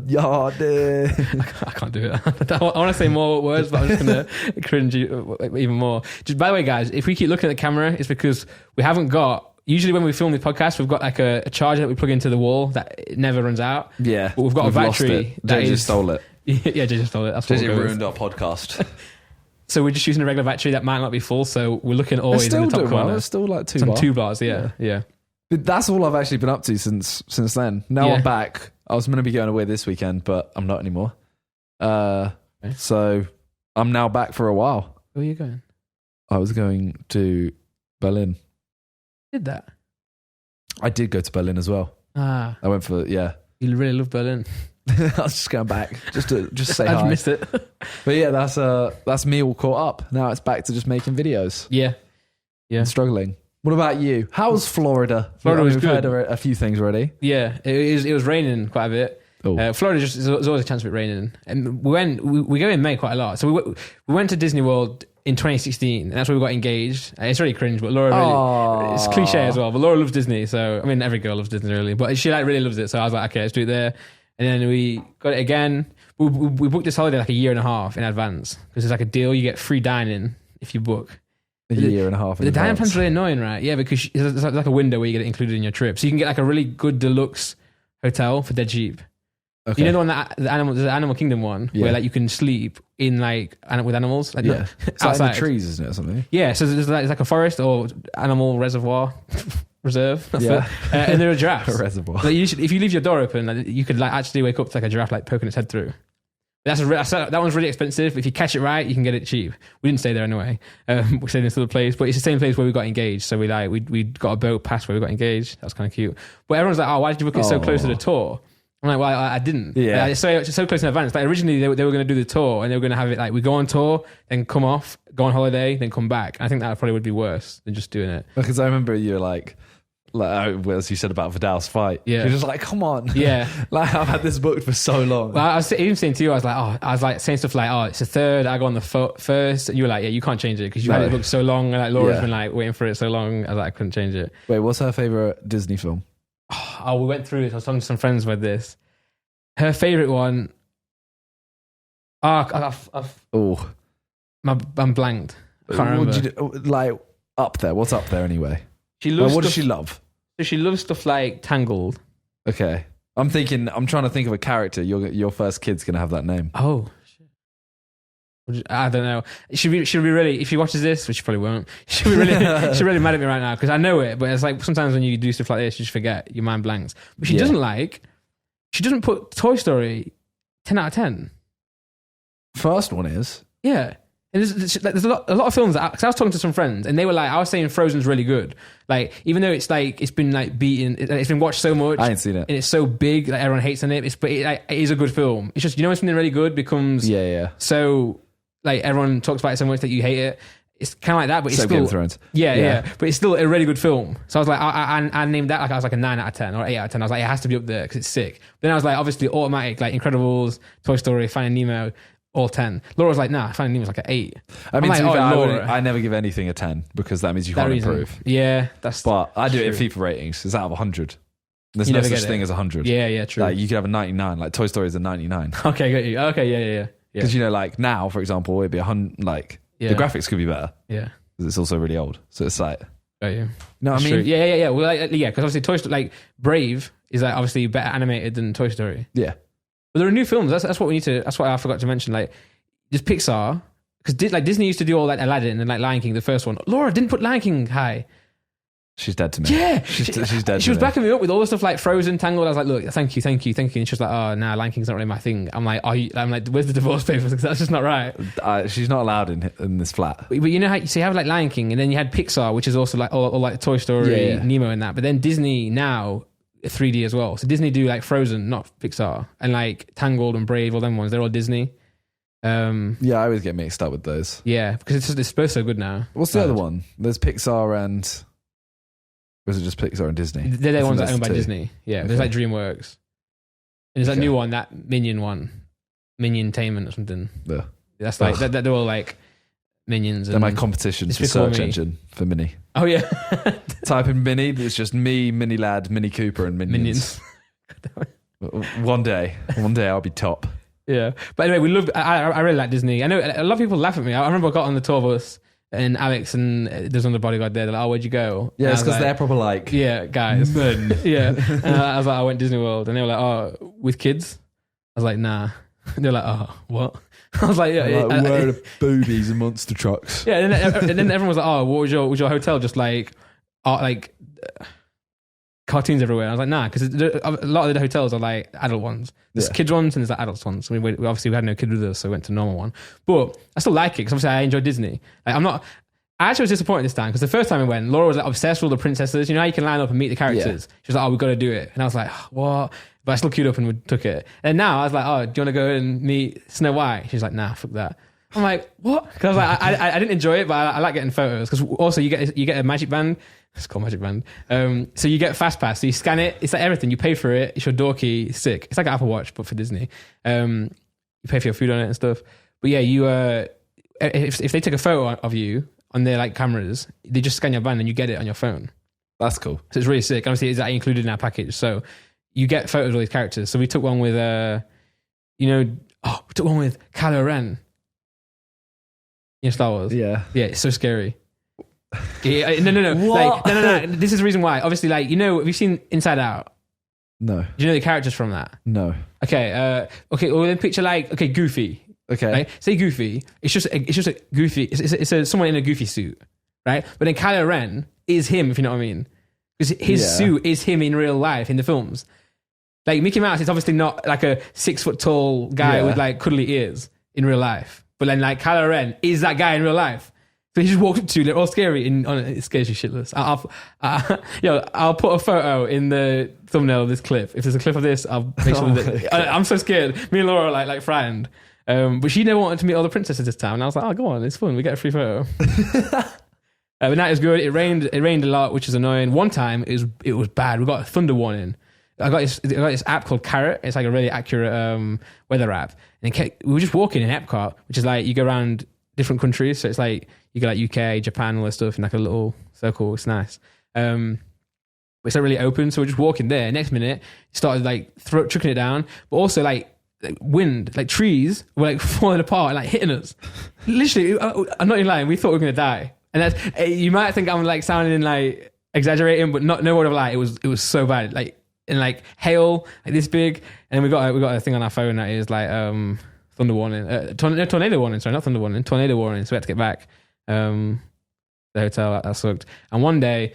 Speaker 2: Yo, dude.
Speaker 1: I can't do it. I want to say more words, but I'm just gonna cringe even more. Just by the way, guys, if we keep looking at the camera, it's because we haven't got. Usually, when we film the podcast, we've got like a charger that we plug into the wall that it never runs out.
Speaker 2: Yeah,
Speaker 1: but we've got a battery.
Speaker 2: Jay just stole it.
Speaker 1: Yeah, Jay just stole it. That's
Speaker 2: Jay ruined our podcast.
Speaker 1: So we're just using a regular battery that might not be full. So we're looking always in the top corner.
Speaker 2: It's still like 2
Speaker 1: Some
Speaker 2: bars.
Speaker 1: 2 bars, yeah.
Speaker 2: But that's all I've actually been up to since then. Now I'm back. I was going to be going away this weekend, but I'm not anymore. So I'm now back for a while.
Speaker 1: Where are you going?
Speaker 2: I was going to Berlin.
Speaker 1: Did that?
Speaker 2: I did go to Berlin as well. I went for
Speaker 1: You really love Berlin.
Speaker 2: I was just going back just to say hi.
Speaker 1: I've missed it.
Speaker 2: But yeah, that's me all caught up. Now it's back to just making videos.
Speaker 1: Yeah.
Speaker 2: And struggling. What about you? How's Florida?
Speaker 1: Florida was
Speaker 2: We've
Speaker 1: good.
Speaker 2: heard a few things already.
Speaker 1: Yeah, it was raining quite a bit. Florida there's always a chance of it raining, and we go in May quite a lot. So we went to Disney World in 2016, and that's where we got engaged. It's really cringe, but Laura really, it's cliche as well. But Laura loves Disney, so I mean every girl loves Disney really, but she really loves it. So I was like, okay, let's do it there. And then we got it again. We booked this holiday like a year and a half in advance because there's like a deal. You get free dining if you book.
Speaker 2: A year and a half.
Speaker 1: But the dining plan's really annoying, right? Yeah, because there's like a window where you get it included in your trip. So you can get like a really good deluxe hotel for dead cheap.
Speaker 2: Okay.
Speaker 1: You know the one that the Animal Kingdom one where like you can sleep in like with animals. Like,
Speaker 2: it's outside like in the trees, isn't it? Or something.
Speaker 1: Yeah, so there's like a forest or animal reservoir. Reserve, that's it. And there are giraffes.
Speaker 2: A reservoir.
Speaker 1: Like if you leave your door open, like, you could like actually wake up to like a giraffe like poking its head through. That one's really expensive. If you catch it right, you can get it cheap. We didn't stay there anyway. We stayed in this other place, but it's the same place where we got engaged. So we got a boat past where we got engaged. That was kind of cute. But everyone's like, "Oh, why did you book it so close to the tour?" I'm like, "Well, I didn't. Yeah, it's so close in advance. Like originally, they were going to do the tour and they were going to have it like we go on tour, then come off, go on holiday, then come back. I think that probably would be worse than just doing it.
Speaker 2: Because I remember you were like as you said about Vidal's fight. Yeah. You're just like, come on.
Speaker 1: Yeah.
Speaker 2: Like, I've had this booked for so long.
Speaker 1: Well, I was even saying to you, I was like saying stuff like, oh, it's a third, I go on the first. And you were like, yeah, you can't change it because you had it booked so long. And like Laura's been like waiting for it so long. I was like, I couldn't change it.
Speaker 2: Wait, what's her favourite Disney film?
Speaker 1: Oh, we went through it. I was talking to some friends about this. Her favourite one. I'm blanked. I can't remember.
Speaker 2: Like, up there. What's up there anyway?
Speaker 1: She loves
Speaker 2: what does she love?
Speaker 1: So she loves stuff like Tangled.
Speaker 2: Okay. I'm trying to think of a character. Your first kid's going to have that name.
Speaker 1: Oh, shit. I don't know. She'll be really, if she watches this, which she probably won't, she'll be really mad at me right now because I know it, but it's like sometimes when you do stuff like this, you just forget, your mind blanks. But she doesn't put Toy Story 10 out of 10.
Speaker 2: First one is?
Speaker 1: Yeah. And there's a lot of films because I was talking to some friends and they were like, I was saying Frozen's really good. Like, even though it's like, it's been like beaten, it's been watched so much.
Speaker 2: I ain't seen it.
Speaker 1: And it's so big that everyone hates on it. It is a good film. It's just, when something really good becomes so, like, everyone talks about it so much that you hate it. It's kind of like that, but it's still
Speaker 2: Game of Thrones.
Speaker 1: Yeah. But it's still a really good film. So I was like, I named that, like, I was like a 9 out of 10 or 8 out of 10. I was like, it has to be up there because it's sick. Then I was like, obviously automatic, like Incredibles, Toy Story, Finding Nemo, all 10. Laura was like, nah, Finding Nemo's like an 8.
Speaker 2: I mean,
Speaker 1: like,
Speaker 2: I never give anything a 10 because that means you can't improve.
Speaker 1: Yeah,
Speaker 2: but I do it in FIFA ratings. It's out of 100. There's no such thing as 100.
Speaker 1: Yeah, true.
Speaker 2: Like, you could have a 99. Like, Toy Story is a 99.
Speaker 1: Okay, got you. Okay, yeah.
Speaker 2: Because, like, now, for example, it'd be 100, like, the graphics could be better.
Speaker 1: Yeah.
Speaker 2: Because it's also really old. So it's like...
Speaker 1: Got you.
Speaker 2: No, I mean... True.
Speaker 1: Yeah. Well, because obviously Toy Story, like, Brave is, like, obviously better animated than Toy Story.
Speaker 2: Yeah.
Speaker 1: But there are new films. That's what we need to... That's what I forgot to mention. Like, just Pixar... Because, like, Disney used to do all that Aladdin and, like, Lion King, the first one. Laura didn't put Lion King high.
Speaker 2: She's dead to me.
Speaker 1: Yeah,
Speaker 2: she's dead.
Speaker 1: She was backing me up with all the stuff like Frozen, Tangled. I was like, look, thank you. And she's like, oh, nah, Lion King's not really my thing. I'm like, where's the divorce papers? Because that's just not right.
Speaker 2: She's not allowed in this flat.
Speaker 1: But you know how you have like Lion King, and then you had Pixar, which is also like all like Toy Story, Nemo, and that. But then Disney now 3D as well. So Disney do like Frozen, not Pixar, and like Tangled and Brave, all them ones. They're all Disney.
Speaker 2: I always get mixed up with those.
Speaker 1: Yeah, because it's both so good now.
Speaker 2: What's the other one? There's Pixar and. Or is it just Pixar and Disney?
Speaker 1: They're the ones that are owned by Disney. Yeah, okay. There's like DreamWorks. And there's that new one, that Minion one. Miniontainment or something. Yeah. That's like, they're all like Minions.
Speaker 2: They're my competitions for search engine for Mini.
Speaker 1: Oh, yeah.
Speaker 2: Type in Mini, it's just me, Mini Lad, Mini Cooper, and Minions. One day I'll be top.
Speaker 1: Yeah. But anyway, I really like Disney. I know a lot of people laugh at me. I remember I got on the tour bus. And Alex and there's another bodyguard there. They're like, oh, where'd you go?
Speaker 2: Yeah, it's because they're proper like...
Speaker 1: Yeah, guys.
Speaker 2: Men.
Speaker 1: Yeah. And I was like, I went to Disney World. And they were like, oh, with kids? I was like, nah. They're like, oh, what? I was like, yeah.
Speaker 2: Like, where are the boobies and monster trucks?
Speaker 1: Yeah, and then everyone was like, oh, what was your hotel? Just like cartoons everywhere. And I was like, nah, because a lot of the hotels are like adult ones. There's kids ones and there's like adults ones. We obviously had no kid with us, so we went to normal one. But I still like it because obviously I enjoy Disney. Like I actually was disappointed this time because the first time we went, Laura was like obsessed with all the princesses. You know how you can line up and meet the characters? Yeah. She was like, oh, we've got to do it. And I was like, what? But I still queued up and we took it. And now I was like, oh, do you want to go and meet Snow White? She's like, nah, fuck that. I'm like, what? Because I was like, I didn't enjoy it, but I like getting photos. Because also you get a magic band. It's called Magic Band. So you get Fast Pass. So you scan it. It's like everything. You pay for it. It's your door key. It's sick. It's like an Apple Watch, but for Disney. You pay for your food on it and stuff. But yeah, you if they take a photo of you on their like cameras, they just scan your band and you get it on your phone.
Speaker 2: That's cool.
Speaker 1: So it's really sick. Obviously, it's included in our package. So you get photos of all these characters. So we took one with, we took one with Kylo Ren. You know Star Wars?
Speaker 2: Yeah.
Speaker 1: Yeah, it's so scary. Yeah, no. What? Like, no. This is the reason why. Obviously, like, have you seen Inside Out?
Speaker 2: No.
Speaker 1: Do you know the characters from that?
Speaker 2: No.
Speaker 1: Okay. Well, then picture Goofy.
Speaker 2: Okay.
Speaker 1: Right? Say Goofy. It's just a Goofy. It's someone in a Goofy suit, right? But then Kylo Ren is him, if you know what I mean, because his suit is him in real life in the films. Like Mickey Mouse is obviously not like a 6 foot tall guy with like cuddly ears in real life, but then like Kylo Ren is that guy in real life. So he just walked up to you, they're all scary, and it scares you shitless. I'll put a photo in the thumbnail of this clip. If there's a clip of this, I'll make sure that I'm so scared. Me and Laura are like frightened. But she never wanted to meet all the princesses this time, and I was like, oh, go on, it's fun. We get a free photo. But that was good. It rained a lot, which is annoying. One time it was bad. We got a thunder warning. I got this app called Carrot. It's like a really accurate weather app. And we were just walking in Epcot, which is like you go around different countries. So it's like you go like UK, Japan, all this stuff in like a little circle. It's nice. But it's not really open. So we're just walking there. Next minute, it started like chucking it down. But also like wind, like trees were like falling apart and like hitting us. Literally, I'm not even lying. We thought we were going to die. And that's, you might think I'm like sounding like exaggerating, but no word of a lie. It was so bad. Like, and like hail, like this big. And we got a thing on our phone that is like thunder warning, tornado warning. Sorry, not thunder warning, tornado warning. So we had to get back. The hotel that sucked. And one day,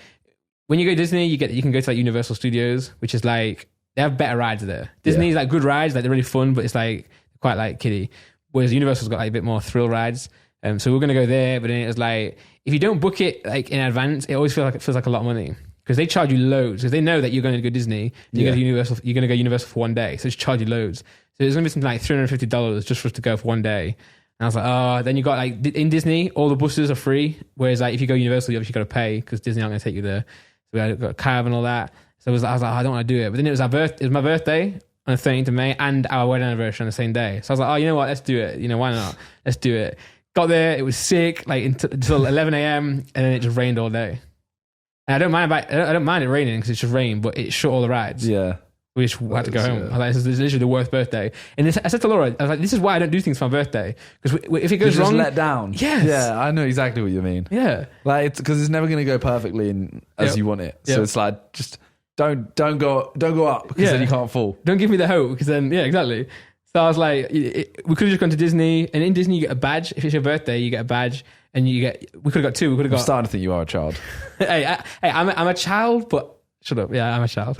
Speaker 1: when you go to Disney, you can go to like Universal Studios, which is like they have better rides there. Disney's like good rides, like they're really fun, but it's like quite like kiddie. Whereas Universal's got like a bit more thrill rides. So we're gonna go there, but then it was like if you don't book it like in advance, it always feels like a lot of money because they charge you loads because they know that you're going to go Disney. You're going to Universal. You're going to go Universal for one day, so it's charge you loads. So it's gonna be something like $350 just for us to go for one day. And I was like, oh, then you got like in Disney, all the buses are free. Whereas like if you go Universal, you obviously got to pay because Disney aren't going to take you there. So we got a cab and all that. So I was like, I don't want to do it. But then it was my birthday on the 13th of May and our wedding anniversary on the same day. So I was like, oh, you know what? Let's do it. You know, why not? Let's do it. Got there, it was sick, like until 11 a.m. and then it just rained all day. And I don't mind it raining because it's just rain, but it shut all the rides. Yeah. We just had to go home. I was like, this is literally the worst birthday. And I said to Laura, I was like, this is why I don't do things for my birthday. Because if it goes wrong...
Speaker 2: let down.
Speaker 1: Yes.
Speaker 2: Yeah, I know exactly what you mean.
Speaker 1: Yeah.
Speaker 2: Like, because it's never going to go perfectly as you want it. So it's like, just don't go up because then you can't fall.
Speaker 1: Don't give me the hope because then, yeah, exactly. So I was like, we could have just gone to Disney. And in Disney, you get a badge. If it's your birthday, you get a badge. and we could have got 2. We could have
Speaker 2: I'm
Speaker 1: got.
Speaker 2: starting to think you are a child.
Speaker 1: I'm a child, but shut up. Yeah, I'm a child.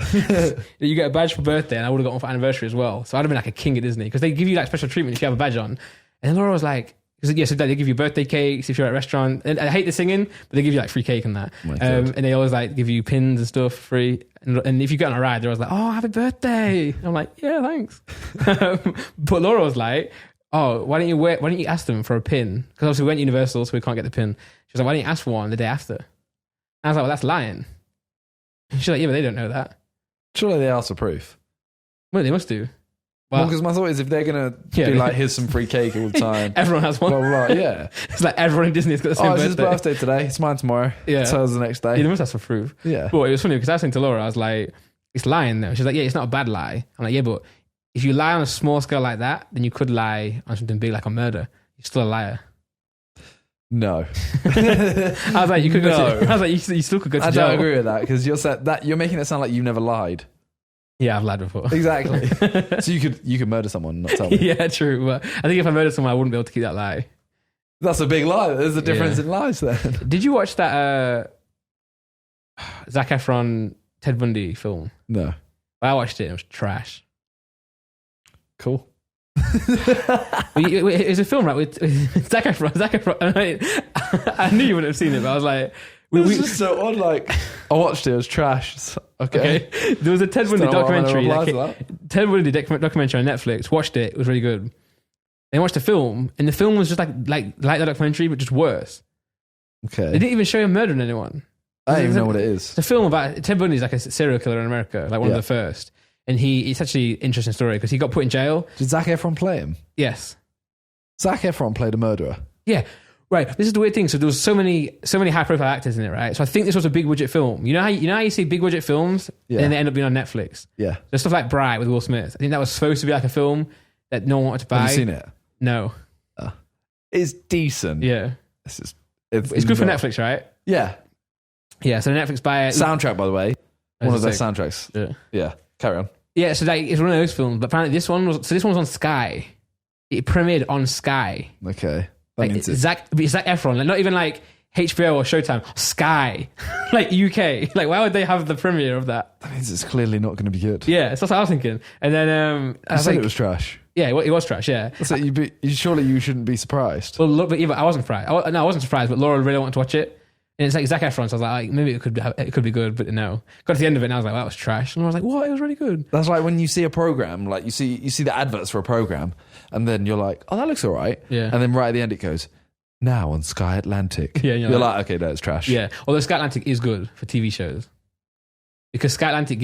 Speaker 1: You get a badge for birthday, and I would have got one for anniversary as well. So I'd have been like a king at Disney because they give you like special treatment if you have a badge on. And then Laura was like, so they give you birthday cakes if you're at a restaurant. And I hate the singing, but they give you like free cake and that. And they always like give you pins and stuff free. And if you get on a ride, they're always like, oh, happy birthday. And I'm like, yeah, thanks. But Laura was like, oh, why don't you ask them for a pin? Because obviously we went Universal, so we can't get the pin. She was like, why don't you ask for one the day after? And I was like, well, that's lying. She's like, yeah, but they don't know that.
Speaker 2: Surely they ask for proof.
Speaker 1: Well, they must do.
Speaker 2: Well, because my thought is if they're going to be like, here's some free cake all the time.
Speaker 1: Everyone has one.
Speaker 2: Blah, blah, blah. Yeah.
Speaker 1: It's like everyone in Disney has got the same birthday.
Speaker 2: It's his birthday today. It's mine tomorrow.
Speaker 1: Yeah.
Speaker 2: So it's the next day.
Speaker 1: You must ask for proof.
Speaker 2: Yeah.
Speaker 1: But it was funny because I was saying to Laura, I was like, it's lying though. She's like, yeah, it's not a bad lie. I'm like, yeah, but if you lie on a small scale like that, then you could lie on something big like a murder. You're still a liar.
Speaker 2: No.
Speaker 1: I was like, you could go to, I was like, you still could go to jail.
Speaker 2: I don't agree with that because you're making it sound like you've never lied.
Speaker 1: Yeah, I've lied before.
Speaker 2: Exactly. So you could murder someone and not tell me.
Speaker 1: Yeah, true. But I think if I murdered someone, I wouldn't be able to keep that lie.
Speaker 2: That's a big lie. There's a difference in lies then.
Speaker 1: Did you watch that Zac Efron Ted Bundy film?
Speaker 2: No.
Speaker 1: I watched it. It was trash.
Speaker 2: Cool.
Speaker 1: It's a film, right? With Zac Efron. I knew you wouldn't have seen it, but I was like,
Speaker 2: this is so odd. Like, I watched it. It was trash. Okay.
Speaker 1: There was a Ted Bundy documentary. Ted Bundy documentary on Netflix. Watched it. It was really good. Then watched the film, and the film was just like the documentary, but just worse.
Speaker 2: Okay.
Speaker 1: They didn't even show him murdering anyone.
Speaker 2: I don't even know what it is.
Speaker 1: It's a film about Ted Bundy's like a serial killer in America, like one of the first. And it's actually an interesting story because he got put in jail.
Speaker 2: Did Zac Efron play him?
Speaker 1: Yes.
Speaker 2: Zac Efron played a murderer.
Speaker 1: Yeah. Right. This is the weird thing. So there was so many high profile actors in it, right? So I think this was a big budget film. You know how you see big budget films and they end up being on Netflix?
Speaker 2: Yeah.
Speaker 1: There's stuff like Bright with Will Smith. I think that was supposed to be like a film that no one wanted to buy.
Speaker 2: Have you seen it?
Speaker 1: No.
Speaker 2: It's decent.
Speaker 1: Yeah. It's good for Netflix, right?
Speaker 2: Yeah.
Speaker 1: Yeah. So Netflix buy it.
Speaker 2: Soundtrack, by the way. One of their soundtracks. Yeah. Carry on. Yeah,
Speaker 1: so it's one of those films, but apparently this one was on Sky. It premiered on Sky.
Speaker 2: Okay.
Speaker 1: Like Zac Efron, like not even like HBO or Showtime, Sky, like UK. Like why would they have the premiere of that?
Speaker 2: That means it's clearly not going to be good.
Speaker 1: Yeah, that's what I was thinking. And then
Speaker 2: I said it was trash.
Speaker 1: Yeah, it was trash. Yeah.
Speaker 2: So surely you shouldn't be surprised.
Speaker 1: Well, look, but I wasn't surprised. I wasn't surprised, but Laura really wanted to watch it. And it's like Zac Efron, so I was like, maybe it could be good, but no. Got to the end of it, and I was like, well, that was trash. And I was like, what? It was really good.
Speaker 2: That's like when you see a program, like you see the adverts for a program, and then you're like, oh, that looks all right.
Speaker 1: Yeah.
Speaker 2: And then right at the end, it goes, now on Sky Atlantic.
Speaker 1: Yeah.
Speaker 2: You're like, okay, no, it's trash.
Speaker 1: Yeah. Although Sky Atlantic is good for TV shows. Because Sky Atlantic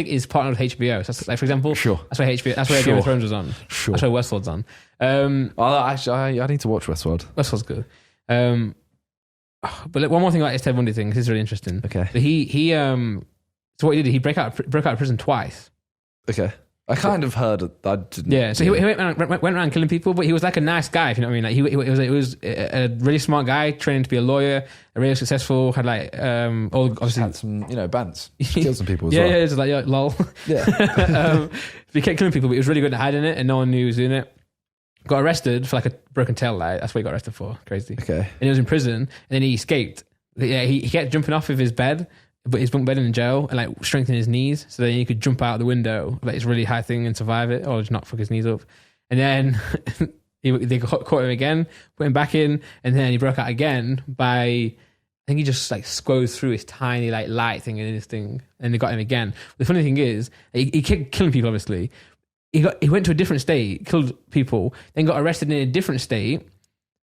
Speaker 1: is partnered with HBO. So that's like, for example, that's why Game of Thrones was on.
Speaker 2: Sure.
Speaker 1: That's why Westworld's on.
Speaker 2: Actually, I need to watch Westworld.
Speaker 1: Westworld's good. But like, one more thing about this Ted Bundy thing, this is really interesting.
Speaker 2: Okay.
Speaker 1: So so what he did, he broke out of prison twice.
Speaker 2: Okay. I kind of heard it. I didn't.
Speaker 1: Yeah, so he went around killing people, but he was like a nice guy, if you know what I mean. Like he was a really smart guy, trained to be a lawyer, really successful, had like obviously
Speaker 2: had some bants, killed some people as well.
Speaker 1: Yeah, it's like lol.
Speaker 2: Yeah.
Speaker 1: He kept killing people, but he was really good at hiding it, and no one knew he was doing it. Got arrested for like a broken tail light. That's what he got arrested for. Crazy.
Speaker 2: Okay.
Speaker 1: And he was in prison, and then he escaped. Yeah, he kept jumping off of his bed, but his bunk bed in jail, and like strengthening his knees, so then he could jump out the window, like it's really high thing, and survive it, or just not fuck his knees up. And then they caught him again, put him back in, and then he broke out again by, I think he just like squozed through his tiny like light thing in his thing, and they got him again. The funny thing is, he kept killing people. Obviously, he went to a different state, killed people, then got arrested in a different state,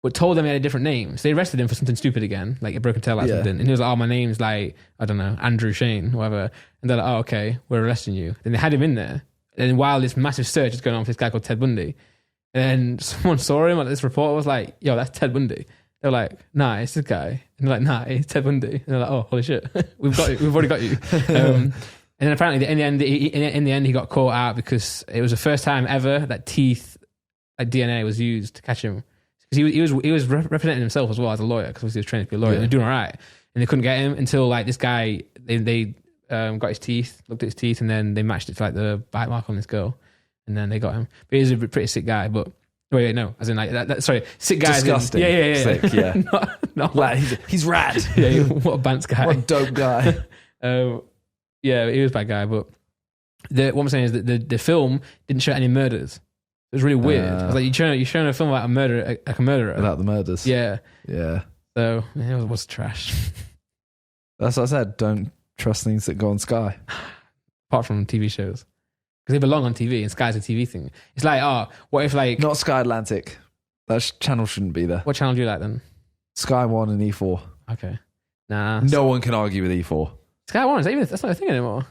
Speaker 1: but told them he had a different name. So they arrested him for something stupid again, like a broken tail light or something. And he was like, oh, my name's like, I don't know, Andrew Shane, whatever. And they're like, oh, okay, we're arresting you. Then they had him in there. And while this massive search is going on for this guy called Ted Bundy, and someone saw him, like this reporter was like, yo, that's Ted Bundy. They're like, nah, it's this guy. And they're like, nah, it's Ted Bundy. And they're like, oh, holy shit, we've already got you. And then apparently in the end, he got caught out because it was the first time ever that teeth, like DNA was used to catch him. Because he was representing himself as well as a lawyer, because he was trained to be a lawyer. And they're doing all right. And they couldn't get him until like this guy, they got his teeth, looked at his teeth, and then they matched it to like the bite mark on this girl. And then they got him. But he was a pretty sick guy. But Wait, no. As in like that sorry, sick guy.
Speaker 2: Disgusting.
Speaker 1: Yeah.
Speaker 2: Sick, yeah.
Speaker 1: not
Speaker 2: Like, he's rad.
Speaker 1: yeah, what a bants guy.
Speaker 2: What a dope guy.
Speaker 1: Yeah, he was a bad guy. But what I'm saying is that the film didn't show any murders. It was really weird. It was like you're showing a film about a murderer, like a murderer.
Speaker 2: About the murders.
Speaker 1: Yeah.
Speaker 2: Yeah.
Speaker 1: So it was trash.
Speaker 2: That's what I said. Don't trust things that go on Sky.
Speaker 1: Apart from TV shows. Because they belong on TV and Sky's a TV thing. It's like, what if like...
Speaker 2: Not Sky Atlantic. That channel shouldn't be there.
Speaker 1: What channel do you like then?
Speaker 2: Sky 1 and E4.
Speaker 1: Okay. Nah.
Speaker 2: No one can argue with E4.
Speaker 1: Sky 1, that's not a thing anymore.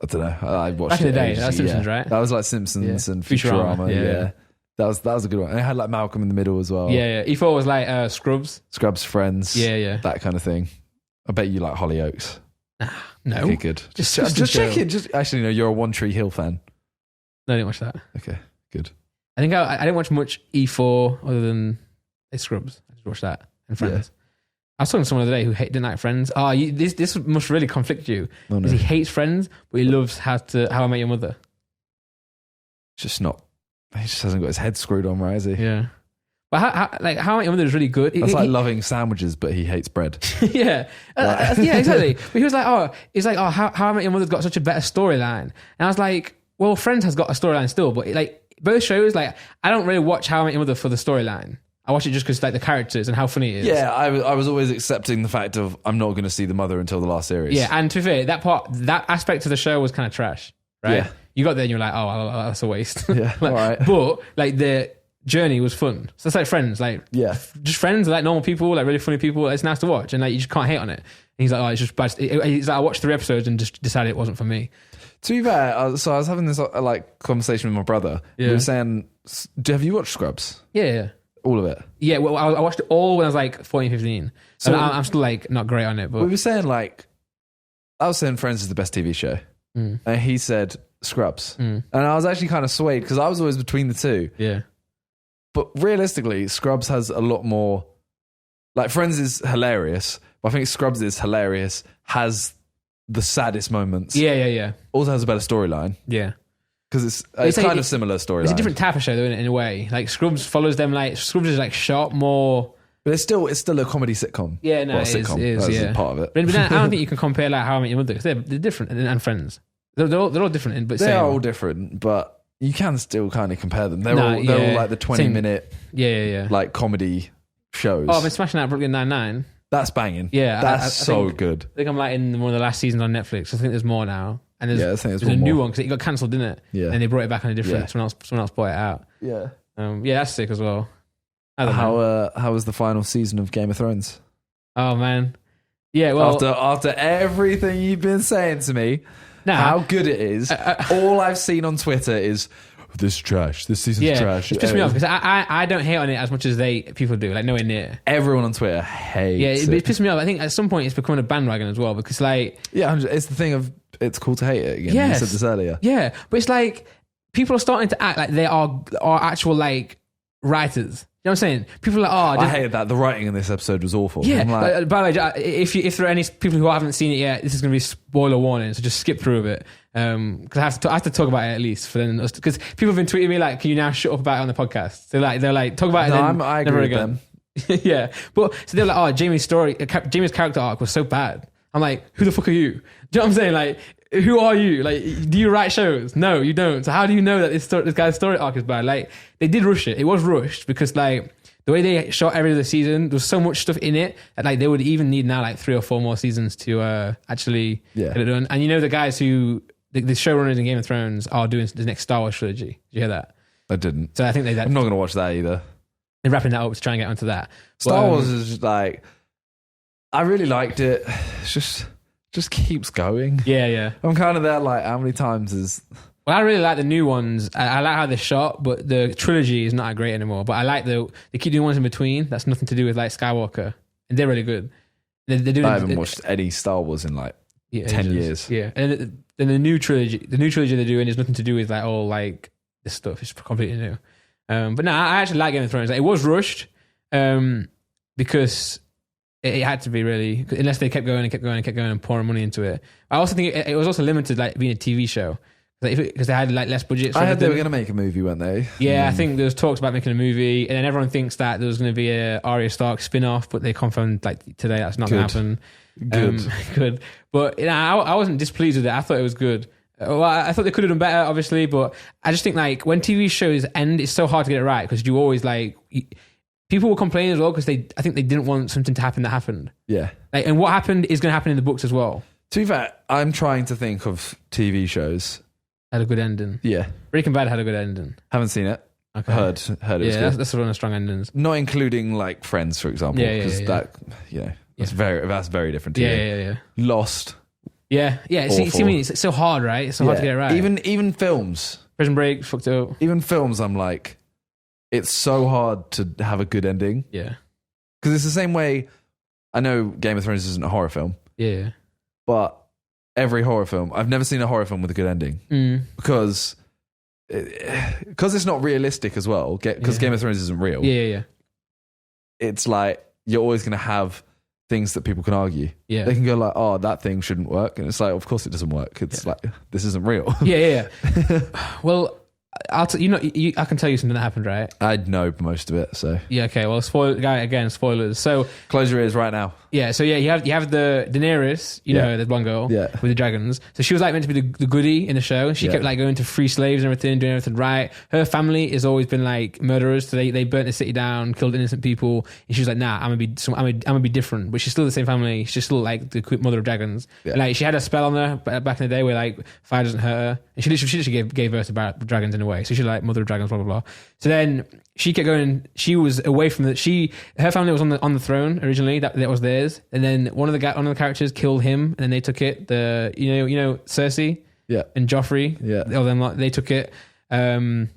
Speaker 2: I don't know. I watched
Speaker 1: Back in
Speaker 2: it
Speaker 1: the day,
Speaker 2: ages,
Speaker 1: that was Simpsons, right?
Speaker 2: That was like Simpsons and Futurama. Yeah. That was a good one. And it had like Malcolm in the middle as well.
Speaker 1: Yeah. E4 was like Scrubs.
Speaker 2: Scrubs, Friends.
Speaker 1: Yeah.
Speaker 2: That kind of thing. I bet you like Hollyoaks.
Speaker 1: No.
Speaker 2: Okay, good. Just checking. Actually, no, you're a One Tree Hill fan.
Speaker 1: No, I didn't watch that.
Speaker 2: Okay, good.
Speaker 1: I think I didn't watch much E4 other than Scrubs. I just watched that and Friends. Yeah. I was talking to someone the other day who didn't like Friends. This must really conflict you. Because he hates Friends, but he loves How I Met Your Mother.
Speaker 2: Just not. He just hasn't got his head screwed on right, has he?
Speaker 1: Yeah. But How I Met Your Mother is really good.
Speaker 2: That's like loving sandwiches, but he hates bread.
Speaker 1: Yeah. Yeah, exactly. But he was like, How I Met Your Mother's got such a better storyline. And I was like, well, Friends has got a storyline still, but like both shows, like I don't really watch How I Met Your Mother for the storyline. I watch it just because like the characters and how funny it is.
Speaker 2: Yeah, I was always accepting the fact of I'm not going to see the mother until the last series.
Speaker 1: Yeah, and to be fair, that aspect of the show was kind of trash, right? Yeah. You got there and you're like, oh, that's a waste.
Speaker 2: Yeah,
Speaker 1: like,
Speaker 2: all right.
Speaker 1: But like the journey was fun. So it's like Friends, like just friends, like normal people, like really funny people. It's nice to watch, and like you just can't hate on it. And he's like, it's just bad. He's like, I watched 3 episodes and just decided it wasn't for me.
Speaker 2: To be fair, so I was having this like conversation with my brother. Yeah. We were saying, have you watched Scrubs?
Speaker 1: Yeah.
Speaker 2: All of it?
Speaker 1: Yeah, well, I watched it all when I was like 14, 15. So I'm still like not great on it. But
Speaker 2: we were saying like, I was saying Friends is the best TV show. And he said Scrubs. And I was actually kind of swayed because I was always between the two.
Speaker 1: Yeah.
Speaker 2: But realistically, Scrubs has a lot more, like Friends is hilarious, but I think Scrubs is hilarious, has the saddest moments.
Speaker 1: Yeah.
Speaker 2: Also has a better storyline.
Speaker 1: Yeah.
Speaker 2: Because it's kind of similar storyline.
Speaker 1: It's a different type of show though, in a way. Like Scrubs follows them, like Scrubs is like sharp, more...
Speaker 2: But it's still a comedy sitcom.
Speaker 1: Yeah, no,
Speaker 2: well,
Speaker 1: it is yeah.
Speaker 2: part of it.
Speaker 1: But then I don't think you can compare like How I Met Your Mother, because they're different, and Friends. They're all different, but
Speaker 2: they are all different, but you can still kind of compare them. They're all like the 20-minute like comedy shows.
Speaker 1: Oh, I've been smashing out Brooklyn Nine-Nine.
Speaker 2: That's banging.
Speaker 1: Yeah,
Speaker 2: that's so good.
Speaker 1: I think I'm like in one of the last seasons on Netflix. I think there's more now. And there's a new one because it got cancelled, didn't it?
Speaker 2: Yeah.
Speaker 1: And they brought it back on a different. Someone else brought it out.
Speaker 2: Yeah.
Speaker 1: Yeah, that's sick as well.
Speaker 2: How was the final season of Game of Thrones?
Speaker 1: Oh man. Yeah. Well,
Speaker 2: after everything you've been saying to me, how good it is. All I've seen on Twitter is this trash. This season's trash.
Speaker 1: It's pissed me off because I don't hate on it as much as people do. Like nowhere near.
Speaker 2: Everyone on Twitter hates.
Speaker 1: Yeah, it pissed me off. I think at some point it's becoming a bandwagon as well because like
Speaker 2: it's the thing of it's cool to hate it again.
Speaker 1: Yes.
Speaker 2: You said this earlier.
Speaker 1: Yeah, but it's like people are starting to act like they are actual like writers. You know what I'm saying? People are like,
Speaker 2: I hated that. The writing in this episode was awful.
Speaker 1: Yeah. Like, by the way, if there are any people who haven't seen it yet, this is going to be spoiler warning, so just skip through a bit. Because I have to talk about it at least for then. Because people have been tweeting me like, "Can you now shut up about it on the podcast?" They're like, talk about it. Then
Speaker 2: I agree with them.
Speaker 1: Yeah, but so they're like, "Oh, Jamie's character arc was so bad." I'm like, "Who the fuck are you?" Do you know what I'm saying? Like, who are you? Like, do you write shows? No, you don't. So how do you know that this guy's story arc is bad? Like, they did rush it. It was rushed because like the way they shot every other season, there was so much stuff in it that like they would even need now like 3 or 4 more seasons to actually get it done. And you know the guys who the showrunners in Game of Thrones are doing the next Star Wars trilogy. Did you hear that?
Speaker 2: I didn't.
Speaker 1: So I think
Speaker 2: I'm not going to watch that either.
Speaker 1: They're wrapping that up to try and get onto that.
Speaker 2: Star Wars is just like, I really liked it. It's just keeps going.
Speaker 1: Yeah.
Speaker 2: I'm kind of there like, how many times is...
Speaker 1: Well, I really like the new ones. I like how they're shot, but the trilogy is not that great anymore. But I like they keep doing ones in between. That's nothing to do with like Skywalker. And they're really good. They're doing,
Speaker 2: I haven't watched any Star Wars in like 10 years.
Speaker 1: Yeah. And then the new trilogy they're doing is nothing to do with like all like this stuff. It's completely new. But no, I actually like Game of Thrones. Like, it was rushed because it had to be really, unless they kept going and pouring money into it. I also think it was also limited like being a TV show. because they had like less budget.
Speaker 2: I heard they were going to make a movie, weren't they?
Speaker 1: Yeah, I think there was talks about making a movie, and then everyone thinks that there was going to be a Arya Stark spin-off, but they confirmed like today that's not going to happen. Good. But I wasn't displeased with it. I thought it was good. Well, I thought they could have done better, obviously, but I just think like when TV shows end, it's so hard to get it right because you always like people will complain as well because I think they didn't want something to happen that happened.
Speaker 2: Yeah,
Speaker 1: like, and what happened is going to happen in the books as well.
Speaker 2: To be fair, I'm trying to think of TV shows
Speaker 1: had a good ending.
Speaker 2: Yeah, Breaking
Speaker 1: Bad had a good ending.
Speaker 2: Haven't seen it.
Speaker 1: Okay.
Speaker 2: Heard it was good.
Speaker 1: That's one of the strong endings.
Speaker 2: Not including like Friends, for example, because that's very different.
Speaker 1: Yeah.
Speaker 2: Lost.
Speaker 1: Yeah. See, it's so hard, right? It's so hard to get it right.
Speaker 2: Even films.
Speaker 1: Prison Break fucked it up.
Speaker 2: Even films, I'm like, it's so hard to have a good ending.
Speaker 1: Yeah,
Speaker 2: because it's the same way. I know Game of Thrones isn't a horror film.
Speaker 1: Yeah,
Speaker 2: but every horror film, I've never seen a horror film with a good ending because it's not realistic as well. Because Game of Thrones isn't real.
Speaker 1: Yeah. It's
Speaker 2: like you're always going to have things that people can argue.
Speaker 1: Yeah,
Speaker 2: they can go like, "Oh, that thing shouldn't work," and it's like, "Of course it doesn't work. It's like this isn't real."
Speaker 1: Yeah. Well, I can tell you something that happened, right?
Speaker 2: I know most of it, so
Speaker 1: yeah. Okay, well, spoilers. So
Speaker 2: close your ears right now.
Speaker 1: Yeah, so you have the Daenerys, you know, the blonde girl, with the dragons. So she was like meant to be the goodie in the show. She kept like going to free slaves and everything, doing everything right. Her family has always been like murderers. So they burnt the city down, killed innocent people. And she was like, nah, I'm gonna be different. But she's still the same family. She's still like the mother of dragons. Yeah. Like she had a spell on her back in the day where like fire doesn't hurt her. And she literally gave birth to dragons in a way. So she's like mother of dragons, blah blah blah. So then she kept going. She was away from her family was on the throne originally. That was theirs. And then one of the characters killed him, and then they took it. You know Cersei, and Joffrey, all them they took it. And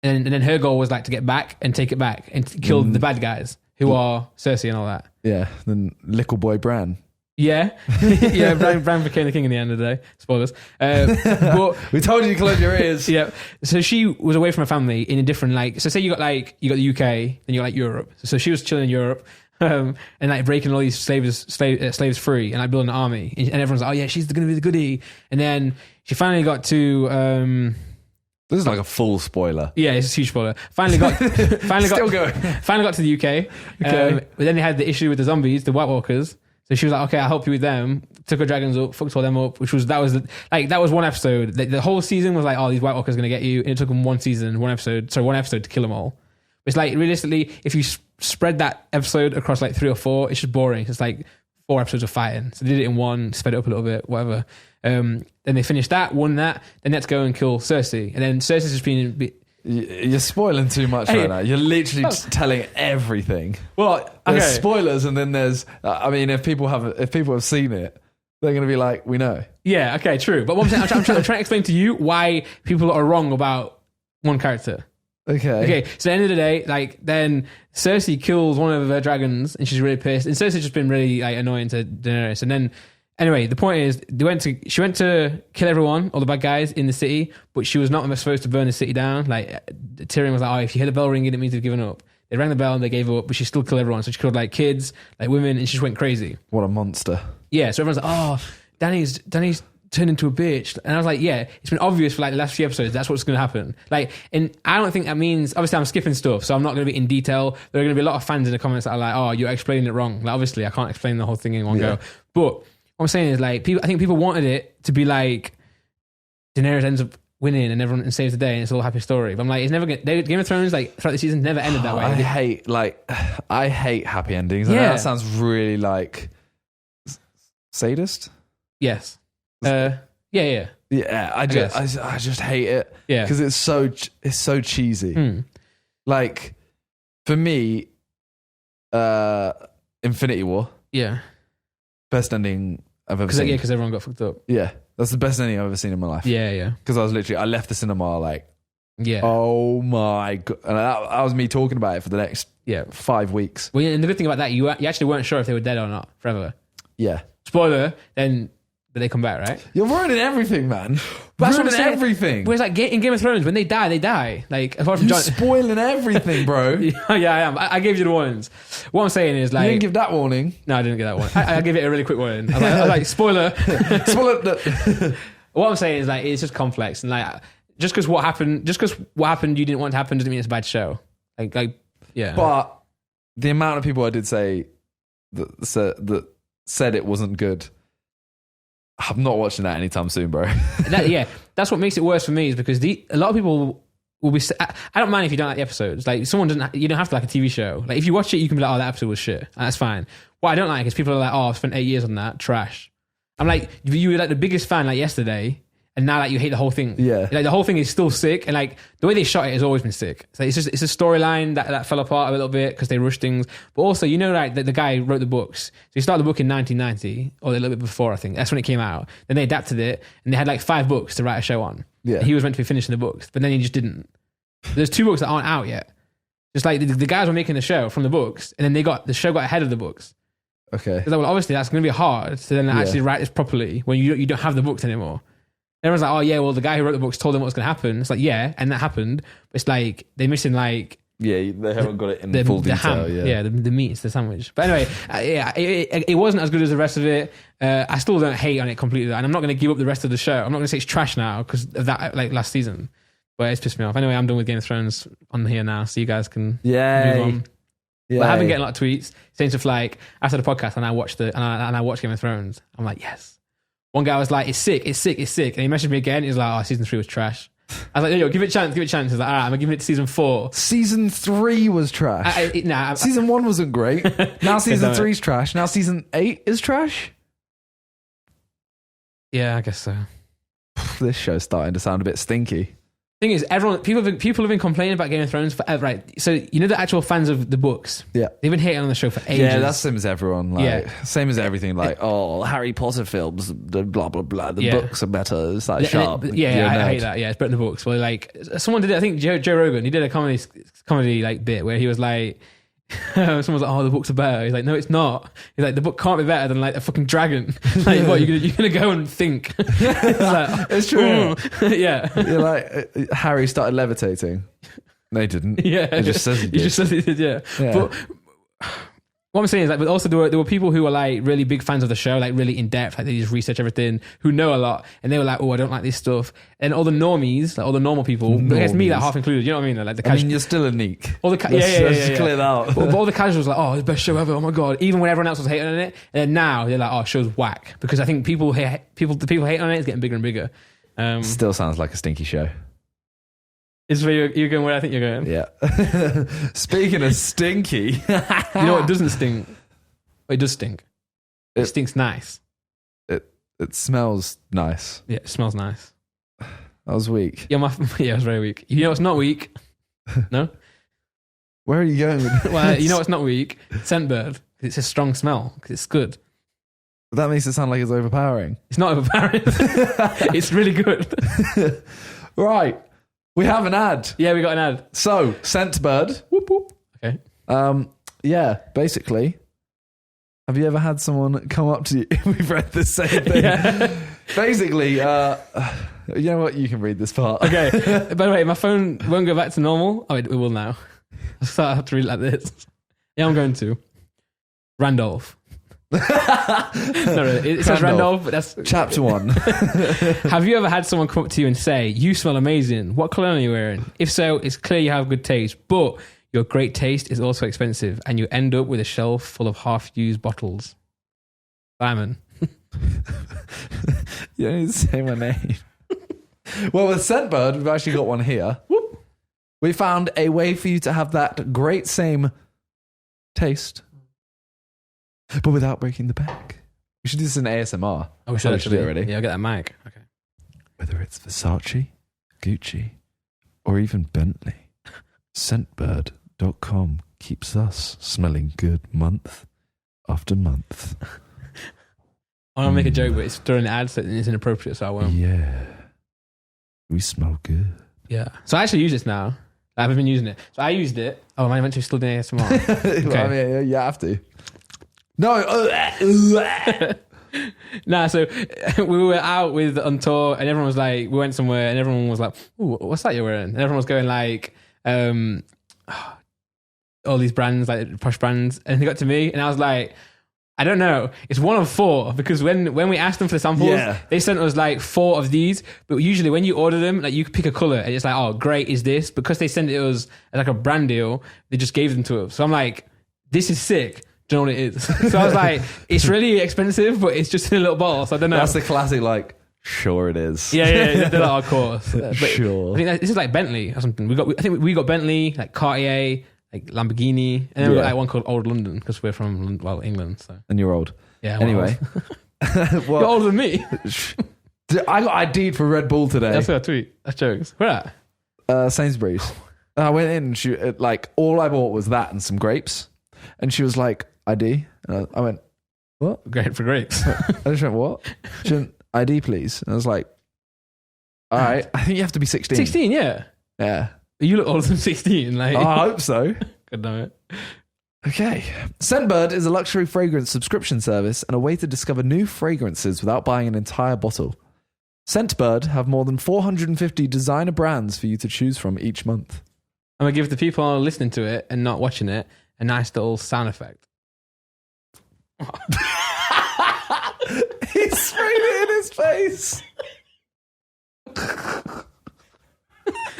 Speaker 1: then her goal was like to get back and take it back and kill the bad guys who are Cersei and all that. Yeah.
Speaker 2: Then little boy Bran.
Speaker 1: Yeah. Bran became the king in the end of the day. Spoilers. But
Speaker 2: we told you to close your ears.
Speaker 1: Yeah. So she was away from her family in a different so say you got the UK, then you got like Europe. So she was chilling in Europe. And like breaking all these slaves free and like building an army, and everyone's like, oh yeah, she's going to be the goodie. And then she finally got to
Speaker 2: this is like a full spoiler.
Speaker 1: Yeah, it's a huge spoiler. Finally got to the UK. Okay. But then they had the issue with the zombies, the White Walkers. So she was like, okay, I'll help you with them. Took her dragons up, fucked all them up. That was one episode. The whole season was like, oh, these White Walkers are going to get you. And it took them one episode to kill them all. It's like realistically, if you spread that episode across like 3 or 4, it's just boring. It's like 4 episodes of fighting. So they did it in one, sped it up a little bit, whatever. Then they finished that, won that. Then let's go and kill Cersei. And then Cersei's just been.
Speaker 2: You're spoiling too much right now. You're literally just telling everything.
Speaker 1: Well,
Speaker 2: there's spoilers, and then there's. I mean, if people have seen it, they're going to be like, we know.
Speaker 1: Yeah. Okay. True. But what I'm trying to explain to you why people are wrong about one character. Okay. So at the end of the day, then Cersei kills one of her dragons, and she's really pissed. And Cersei's just been really annoying to Daenerys. And then, anyway, the point is, she went to kill everyone, all the bad guys in the city, but she was not supposed to burn the city down. Like Tyrion was like, oh, if you hear the bell ringing, it means they've given up. They rang the bell and they gave up, but she still killed everyone. So she killed like kids, like women, and she just went crazy.
Speaker 2: What a monster!
Speaker 1: Yeah. So everyone's like, oh, Dany's turned into a bitch. And I was like, yeah, it's been obvious for like the last few episodes that's what's going to happen. And I don't think that means, obviously I'm skipping stuff, so I'm not going to be in detail. There are going to be a lot of fans in the comments that are like, oh, you're explaining it wrong. Like obviously I can't explain the whole thing in one go. But what I'm saying is I think people wanted it to be like Daenerys ends up winning and everyone saves the day and it's all a happy story. But I'm like, it's never going to, Game of Thrones throughout the season never ended that way.
Speaker 2: I hate happy endings. I know that sounds really sadist.
Speaker 1: Yes. Yeah.
Speaker 2: I just hate it. Yeah, because it's so cheesy. Like for me, Infinity War.
Speaker 1: Yeah,
Speaker 2: best ending I've ever seen.
Speaker 1: Yeah, because everyone got fucked up.
Speaker 2: Yeah, that's the best ending I've ever seen in my life.
Speaker 1: Yeah.
Speaker 2: Because I left the cinema like, oh my god, and that was me talking about it for the next 5 weeks.
Speaker 1: Well, and the good thing about that, you actually weren't sure if they were dead or not forever.
Speaker 2: Yeah.
Speaker 1: Spoiler. But they come back, right?
Speaker 2: You're ruining everything, man.
Speaker 1: That's ruining
Speaker 2: everything.
Speaker 1: Whereas like in Game of Thrones, when they die, they die. Like apart from
Speaker 2: You're spoiling everything, bro.
Speaker 1: Yeah, I am. I gave you the warnings. What I'm saying is like...
Speaker 2: You didn't give that warning.
Speaker 1: No, I didn't give that warning. I gave it a really quick warning. I was like spoiler.
Speaker 2: Spoiler.
Speaker 1: What I'm saying is like it's just complex, and like just because what happened you didn't want to happen doesn't mean it's a bad show. Like yeah.
Speaker 2: But the amount of people I did say that said it wasn't good, I'm not watching that anytime soon, bro.
Speaker 1: That's what makes it worse for me is because a lot of people will be. I don't mind if you don't like the episodes. Like you don't have to like a TV show. Like if you watch it, you can be like, oh, that episode was shit. And that's fine. What I don't like is people are like, oh, I've spent 8 years on that, trash. I'm like, you were like the biggest fan like yesterday, and now like you hate the whole thing.
Speaker 2: Yeah,
Speaker 1: like the whole thing is still sick, and like the way they shot it has always been sick. So it's a storyline that fell apart a little bit because they rushed things. But also, you know, like the guy who wrote the books. So he started the book in 1990 or a little bit before, I think. That's when it came out. Then they adapted it, and they had like 5 books to write a show on.
Speaker 2: Yeah,
Speaker 1: and he was meant to be finishing the books, but then he just didn't. There's 2 books that aren't out yet. Just like the guys were making the show from the books, and then the show got ahead of the books.
Speaker 2: Okay.
Speaker 1: Because well, obviously that's going to be hard to then actually write this properly when you don't have the books anymore. Everyone's like, oh yeah, well the guy who wrote the books told them what's going to happen. It's like, yeah, and that happened. But it's like they're missing like
Speaker 2: they haven't got it in full detail.
Speaker 1: The meat, the sandwich. But anyway, it wasn't as good as the rest of it. I still don't hate on it completely, and I'm not going to give up the rest of the show. I'm not going to say it's trash now because of that like last season. But it's pissed me off. Anyway, I'm done with Game of Thrones on here now, so you guys can move on. But I have been getting a lot of tweets saying stuff like after the podcast, and I watched Game of Thrones. I'm like, yes. One guy was like, it's sick, and he messaged me again. He's like, oh, season 3 was trash. I was like, yo, give it a chance. He's like, all right, I'm giving it to season 4.
Speaker 2: Season 3 was trash. Season 1 wasn't great. Now season 3's trash. Now season 8 is trash.
Speaker 1: Yeah, I guess so.
Speaker 2: This show's starting to sound a bit stinky.
Speaker 1: Thing is, people have been complaining about Game of Thrones forever, right? So you know the actual fans of the books, they've been hating on the show for ages.
Speaker 2: Yeah, that's same as everyone. Same as everything. Like, Harry Potter films, the blah blah blah. The books are better. It's like sharp.
Speaker 1: I hate that. Yeah, it's better than the books. Well, like someone did it. I think Joe Rogan. He did a comedy like bit where he was like. Someone's like, oh, the books are better. He's like, no, it's not. He's like, the book can't be better than like a fucking dragon. Like, what, you're gonna go and think? It's like,
Speaker 2: it's true.
Speaker 1: Yeah.
Speaker 2: You're like, Harry started levitating. No, he didn't.
Speaker 1: Yeah.
Speaker 2: It just says he did.
Speaker 1: You just said he did, yeah. But what I'm saying is like, but also there were people who were like really big fans of the show, like really in depth, like they just research everything, who know a lot, and they were like, oh, I don't like this stuff. And all the normies, like all the normal people, I guess me, like half included, you know what I mean? Like
Speaker 2: you're still a neek.
Speaker 1: All the
Speaker 2: let's clear that out.
Speaker 1: But all the casuals like, oh, it's the best show ever. Oh my god! Even when everyone else was hating on it, and then now they're like, oh, show's whack because I think the people hating on it is getting bigger and bigger.
Speaker 2: Still sounds like a stinky show.
Speaker 1: Is where you're going where I think you're going.
Speaker 2: Yeah. Speaking of stinky,
Speaker 1: you know what doesn't stink? It does stink. It stinks nice.
Speaker 2: It smells nice.
Speaker 1: Yeah, it smells nice.
Speaker 2: That was weak.
Speaker 1: Yeah, it was very weak. You know what's not weak? No?
Speaker 2: Where are you going with this?
Speaker 1: Well, you know what's not weak? Scentbird. It's a strong smell. Because it's good.
Speaker 2: That makes it sound like it's overpowering.
Speaker 1: It's not overpowering. It's really good.
Speaker 2: Right. We have an ad.
Speaker 1: Yeah, we got an ad.
Speaker 2: So, Scentbird.
Speaker 1: Whoop, whoop. Okay.
Speaker 2: Yeah, basically... Have you ever had someone come up to you? We've read the same thing. Yeah. Basically, you know what? You can read this part.
Speaker 1: Okay. By the way, my phone won't go back to normal. Oh, it will now. So I have to read it like this. Yeah, I'm going to. Randolph. No, really. It says Randolph, but that's...
Speaker 2: Chapter 1.
Speaker 1: Have you ever had someone come up to you and say, you smell amazing. What cologne are you wearing? If so, it's clear you have good taste, but... Your great taste is also expensive, and you end up with a shelf full of half-used bottles. Simon.
Speaker 2: You don't need to say my name. Well, with Scentbird, we've actually got one here.
Speaker 1: Whoop.
Speaker 2: We found a way for you to have that great same taste, but without breaking the bank. We should do this in ASMR.
Speaker 1: Oh, we should
Speaker 2: actually do it already.
Speaker 1: Yeah, I'll get that mic. Okay.
Speaker 2: Whether it's Versace, Gucci, or even Bentley, Scentbird.com keeps us smelling good month after month.
Speaker 1: I want to make a joke, but it's during the ad, so it's inappropriate, so I won't.
Speaker 2: Yeah. We smell good.
Speaker 1: Yeah. So I actually use this now. I haven't been using it. So I used it. Oh, am I meant to still doing ASMR? Okay.
Speaker 2: Well, I mean, you have to. No.
Speaker 1: Nah, so we were out on tour and everyone was like, we went somewhere and everyone was like, ooh, what's that you're wearing? And everyone was going like, all these brands, like posh brands. And they got to me and I was like, I don't know. It's one of 4 because when we asked them for the samples, they sent us like 4 of these. But usually when you order them, like you pick a color and it's like, oh, great, is this? Because they sent it to us as like a brand deal, they just gave them to us. So I'm like, this is sick. Do you know what it is? So I was like, it's really expensive, but it's just in a little bottle. So I don't know.
Speaker 2: That's the classic, like, sure it is.
Speaker 1: Yeah. They're like, of course. But
Speaker 2: sure.
Speaker 1: I think this is like Bentley or something. I think we got Bentley, like Cartier, like Lamborghini, and then we got like one called Old London because we're from England. So.
Speaker 2: And you're old.
Speaker 1: Yeah.
Speaker 2: Anyway,
Speaker 1: well, you're older than me.
Speaker 2: I got ID'd for Red Bull today.
Speaker 1: That's what I tweet. That's jokes. Where at?
Speaker 2: Sainsbury's. I went in and she like all I bought was that and some grapes, and she was like ID. And I went, what?
Speaker 1: Great for grapes.
Speaker 2: I just went, what? She went, ID, please. And I was like, all right. I think you have to be 16.
Speaker 1: 16, yeah.
Speaker 2: Yeah.
Speaker 1: You look older than 16. Like.
Speaker 2: Oh, I hope so.
Speaker 1: God damn it.
Speaker 2: Okay. Scentbird is a luxury fragrance subscription service and a way to discover new fragrances without buying an entire bottle. Scentbird have more than 450 designer brands for you to choose from each month.
Speaker 1: I'm going to give the people listening to it and not watching it a nice little sound effect.
Speaker 2: He sprayed it in his face.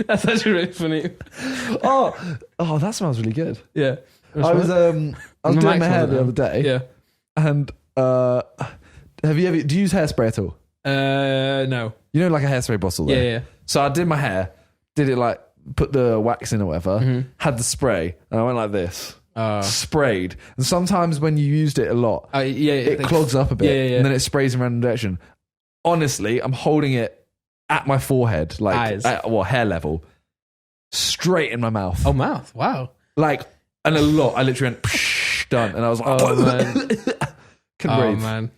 Speaker 1: That's actually really funny.
Speaker 2: Oh, that smells really good.
Speaker 1: Yeah.
Speaker 2: I was doing my hair the other day.
Speaker 1: Yeah.
Speaker 2: And do you use hairspray at all?
Speaker 1: No.
Speaker 2: You know, like a hairspray bottle there?
Speaker 1: Yeah.
Speaker 2: So I did my hair, did it like, put the wax in or whatever, had the spray, and I went like this. Sprayed. And sometimes when you used it a lot, it clogs up a bit, and then it sprays in random direction. Honestly, I'm holding it at my forehead, like hair level, straight in my mouth.
Speaker 1: Oh, mouth! Wow.
Speaker 2: Like, and a lot. I literally went psh, done, and I was like, oh man, couldn't breathe.
Speaker 1: Man,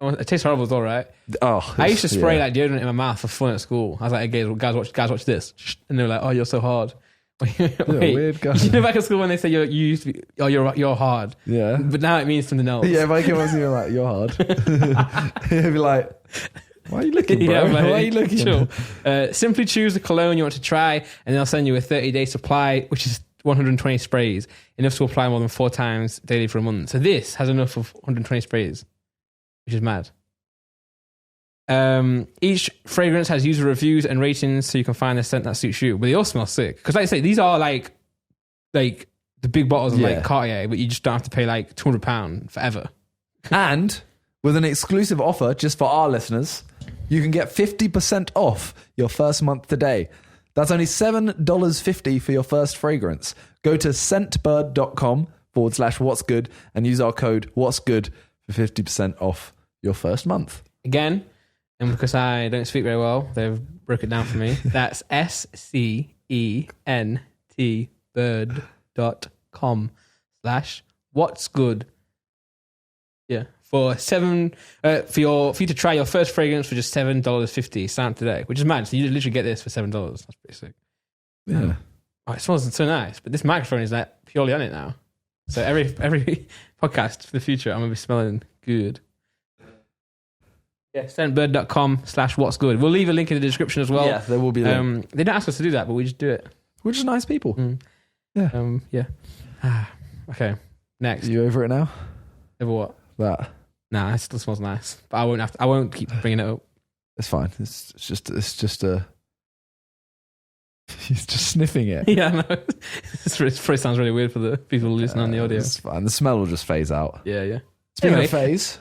Speaker 1: it tastes horrible though, right?
Speaker 2: Oh,
Speaker 1: I used to spray like deodorant in my mouth for fun at school. I was like, hey, guys, watch this, and they were like, oh, you're so hard. Wait,
Speaker 2: weird guy.
Speaker 1: You know back at school when they say you used to be, oh, you're hard.
Speaker 2: Yeah.
Speaker 1: But now it means something else.
Speaker 2: Yeah, if I came up to you like, you're hard. You'd be like, why are you looking, bro?
Speaker 1: Yeah,
Speaker 2: why are you looking?
Speaker 1: Sure. Simply choose the cologne you want to try, and they'll send you a 30-day supply, which is 120 sprays, enough to apply more than 4 times daily for a month. So this has enough of 120 sprays, which is mad. Each fragrance has user reviews and ratings, so you can find the scent that suits you. But they all smell sick. Because like I say, these are like the big bottles of like Cartier, but you just don't have to pay like £200 forever. And
Speaker 2: with an exclusive offer just for our listeners, you can get 50% off your first month today. That's only $7.50 for your first fragrance. Go to scentbird.com/what's good and use our code what's good for 50% off your first month.
Speaker 1: Again, and because I don't speak very well, they've broke it down for me. That's scentbird.com/what's good. Yeah. For you to try your first fragrance for just $7.50 sound today, which is mad. So you literally get this for $7. That's pretty sick.
Speaker 2: Yeah.
Speaker 1: Oh, it smells so nice, but this microphone is like purely on it now. So every podcast for the future, I'm gonna be smelling good. Yeah, scentbird.com/what's good. We'll leave a link in the description as well.
Speaker 2: Yeah, there will be.
Speaker 1: They don't ask us to do that, but we just do it.
Speaker 2: We're just nice people.
Speaker 1: Yeah. Yeah. Okay. Next.
Speaker 2: Are you over it now?
Speaker 1: Over what?
Speaker 2: That.
Speaker 1: Nah, it still smells nice, but I won't keep bringing it up.
Speaker 2: It's fine. It's just a. He's just sniffing it.
Speaker 1: Yeah, no. It probably sounds really weird for the people listening on the audio.
Speaker 2: It's fine. The smell will just phase out.
Speaker 1: Yeah.
Speaker 2: Speaking of phase.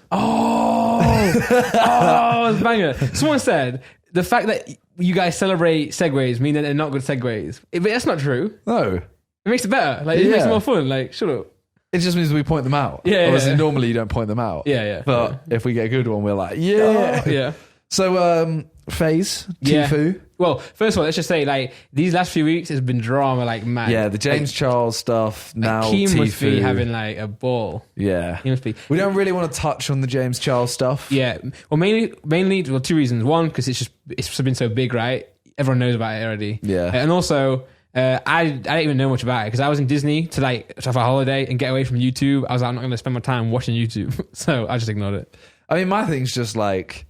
Speaker 1: It's banger. Someone said the fact that you guys celebrate segues mean that they're not good segues. But that's not true.
Speaker 2: No.
Speaker 1: It makes it better. Like, it makes it more fun. Like, shut up.
Speaker 2: It just means we point them out.
Speaker 1: Yeah.
Speaker 2: Obviously, normally you don't point them out.
Speaker 1: Yeah.
Speaker 2: But if we get a good one, we're like, yeah.
Speaker 1: Yeah.
Speaker 2: So, FaZe, Tfue.
Speaker 1: Well, first of all, let's just say, like, these last few weeks has been drama like mad.
Speaker 2: Yeah, the James Charles stuff. Now,
Speaker 1: Keem
Speaker 2: Tfue
Speaker 1: must be having like a ball.
Speaker 2: Yeah,
Speaker 1: he must be.
Speaker 2: We don't really want to touch on the James Charles stuff.
Speaker 1: Yeah, well, mainly, 2 reasons. One, because it's been so big, right? Everyone knows about it already.
Speaker 2: Yeah,
Speaker 1: and also, I didn't even know much about it because I was in Disney to have a holiday and get away from YouTube. I was like, I'm not going to spend my time watching YouTube, so I just ignored it.
Speaker 2: I mean, my thing's just like,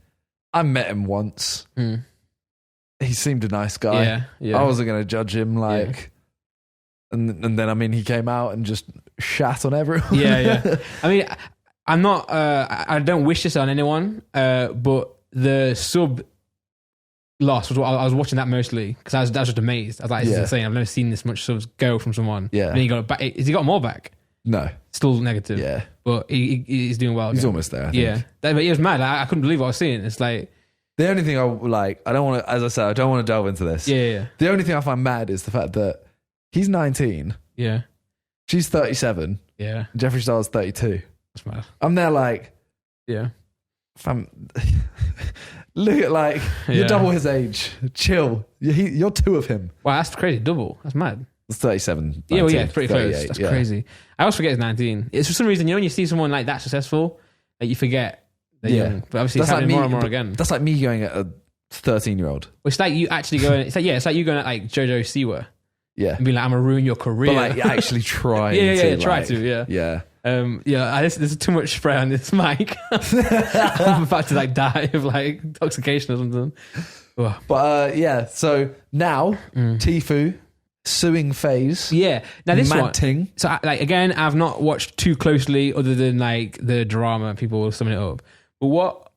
Speaker 2: I met him once. He seemed a nice guy.
Speaker 1: Yeah.
Speaker 2: I wasn't going to judge him, and then, I mean, he came out and just shat on everyone.
Speaker 1: Yeah. I mean, I'm not. I don't wish this on anyone. But the sub loss was what I was watching that mostly because I was just amazed. I was like, "This is insane! I've never seen this much subs go from someone."
Speaker 2: Yeah.
Speaker 1: And he got it back. Has he got more back?
Speaker 2: No.
Speaker 1: Still negative.
Speaker 2: Yeah.
Speaker 1: But he's doing well.
Speaker 2: He's almost there. I think.
Speaker 1: Yeah. But it was mad. I couldn't believe what I was seeing. It's like
Speaker 2: the only thing I don't want to, as I said, I don't want to delve into this.
Speaker 1: Yeah.
Speaker 2: The only thing I find mad is the fact that he's 19.
Speaker 1: Yeah.
Speaker 2: She's 37.
Speaker 1: Yeah.
Speaker 2: Jeffree Star's 32.
Speaker 1: That's mad.
Speaker 2: I'm there like,
Speaker 1: yeah.
Speaker 2: Fam, look at you're double his age. Chill. You're two of him.
Speaker 1: Wow, that's crazy. Double. That's mad.
Speaker 2: It's 37.
Speaker 1: 19, yeah, it's pretty close. That's crazy. I always forget it's 19. It's for some reason, when you see someone like that successful, like you forget they're young. But obviously it's happening more and more again.
Speaker 2: That's like me going at a 13-year-old.
Speaker 1: It's like you actually going, it's like you going at like Jojo Siwa.
Speaker 2: Yeah.
Speaker 1: And being like, I'm going to ruin your career.
Speaker 2: But like actually try
Speaker 1: try to, yeah.
Speaker 2: Yeah.
Speaker 1: There's too much spray on this mic. I'm about to like die of like intoxication or something.
Speaker 2: But so now Tfue suing FaZe.
Speaker 1: Yeah. Now this
Speaker 2: Manting.
Speaker 1: one. So again, I've not watched too closely other than like the drama, people summing it up. But what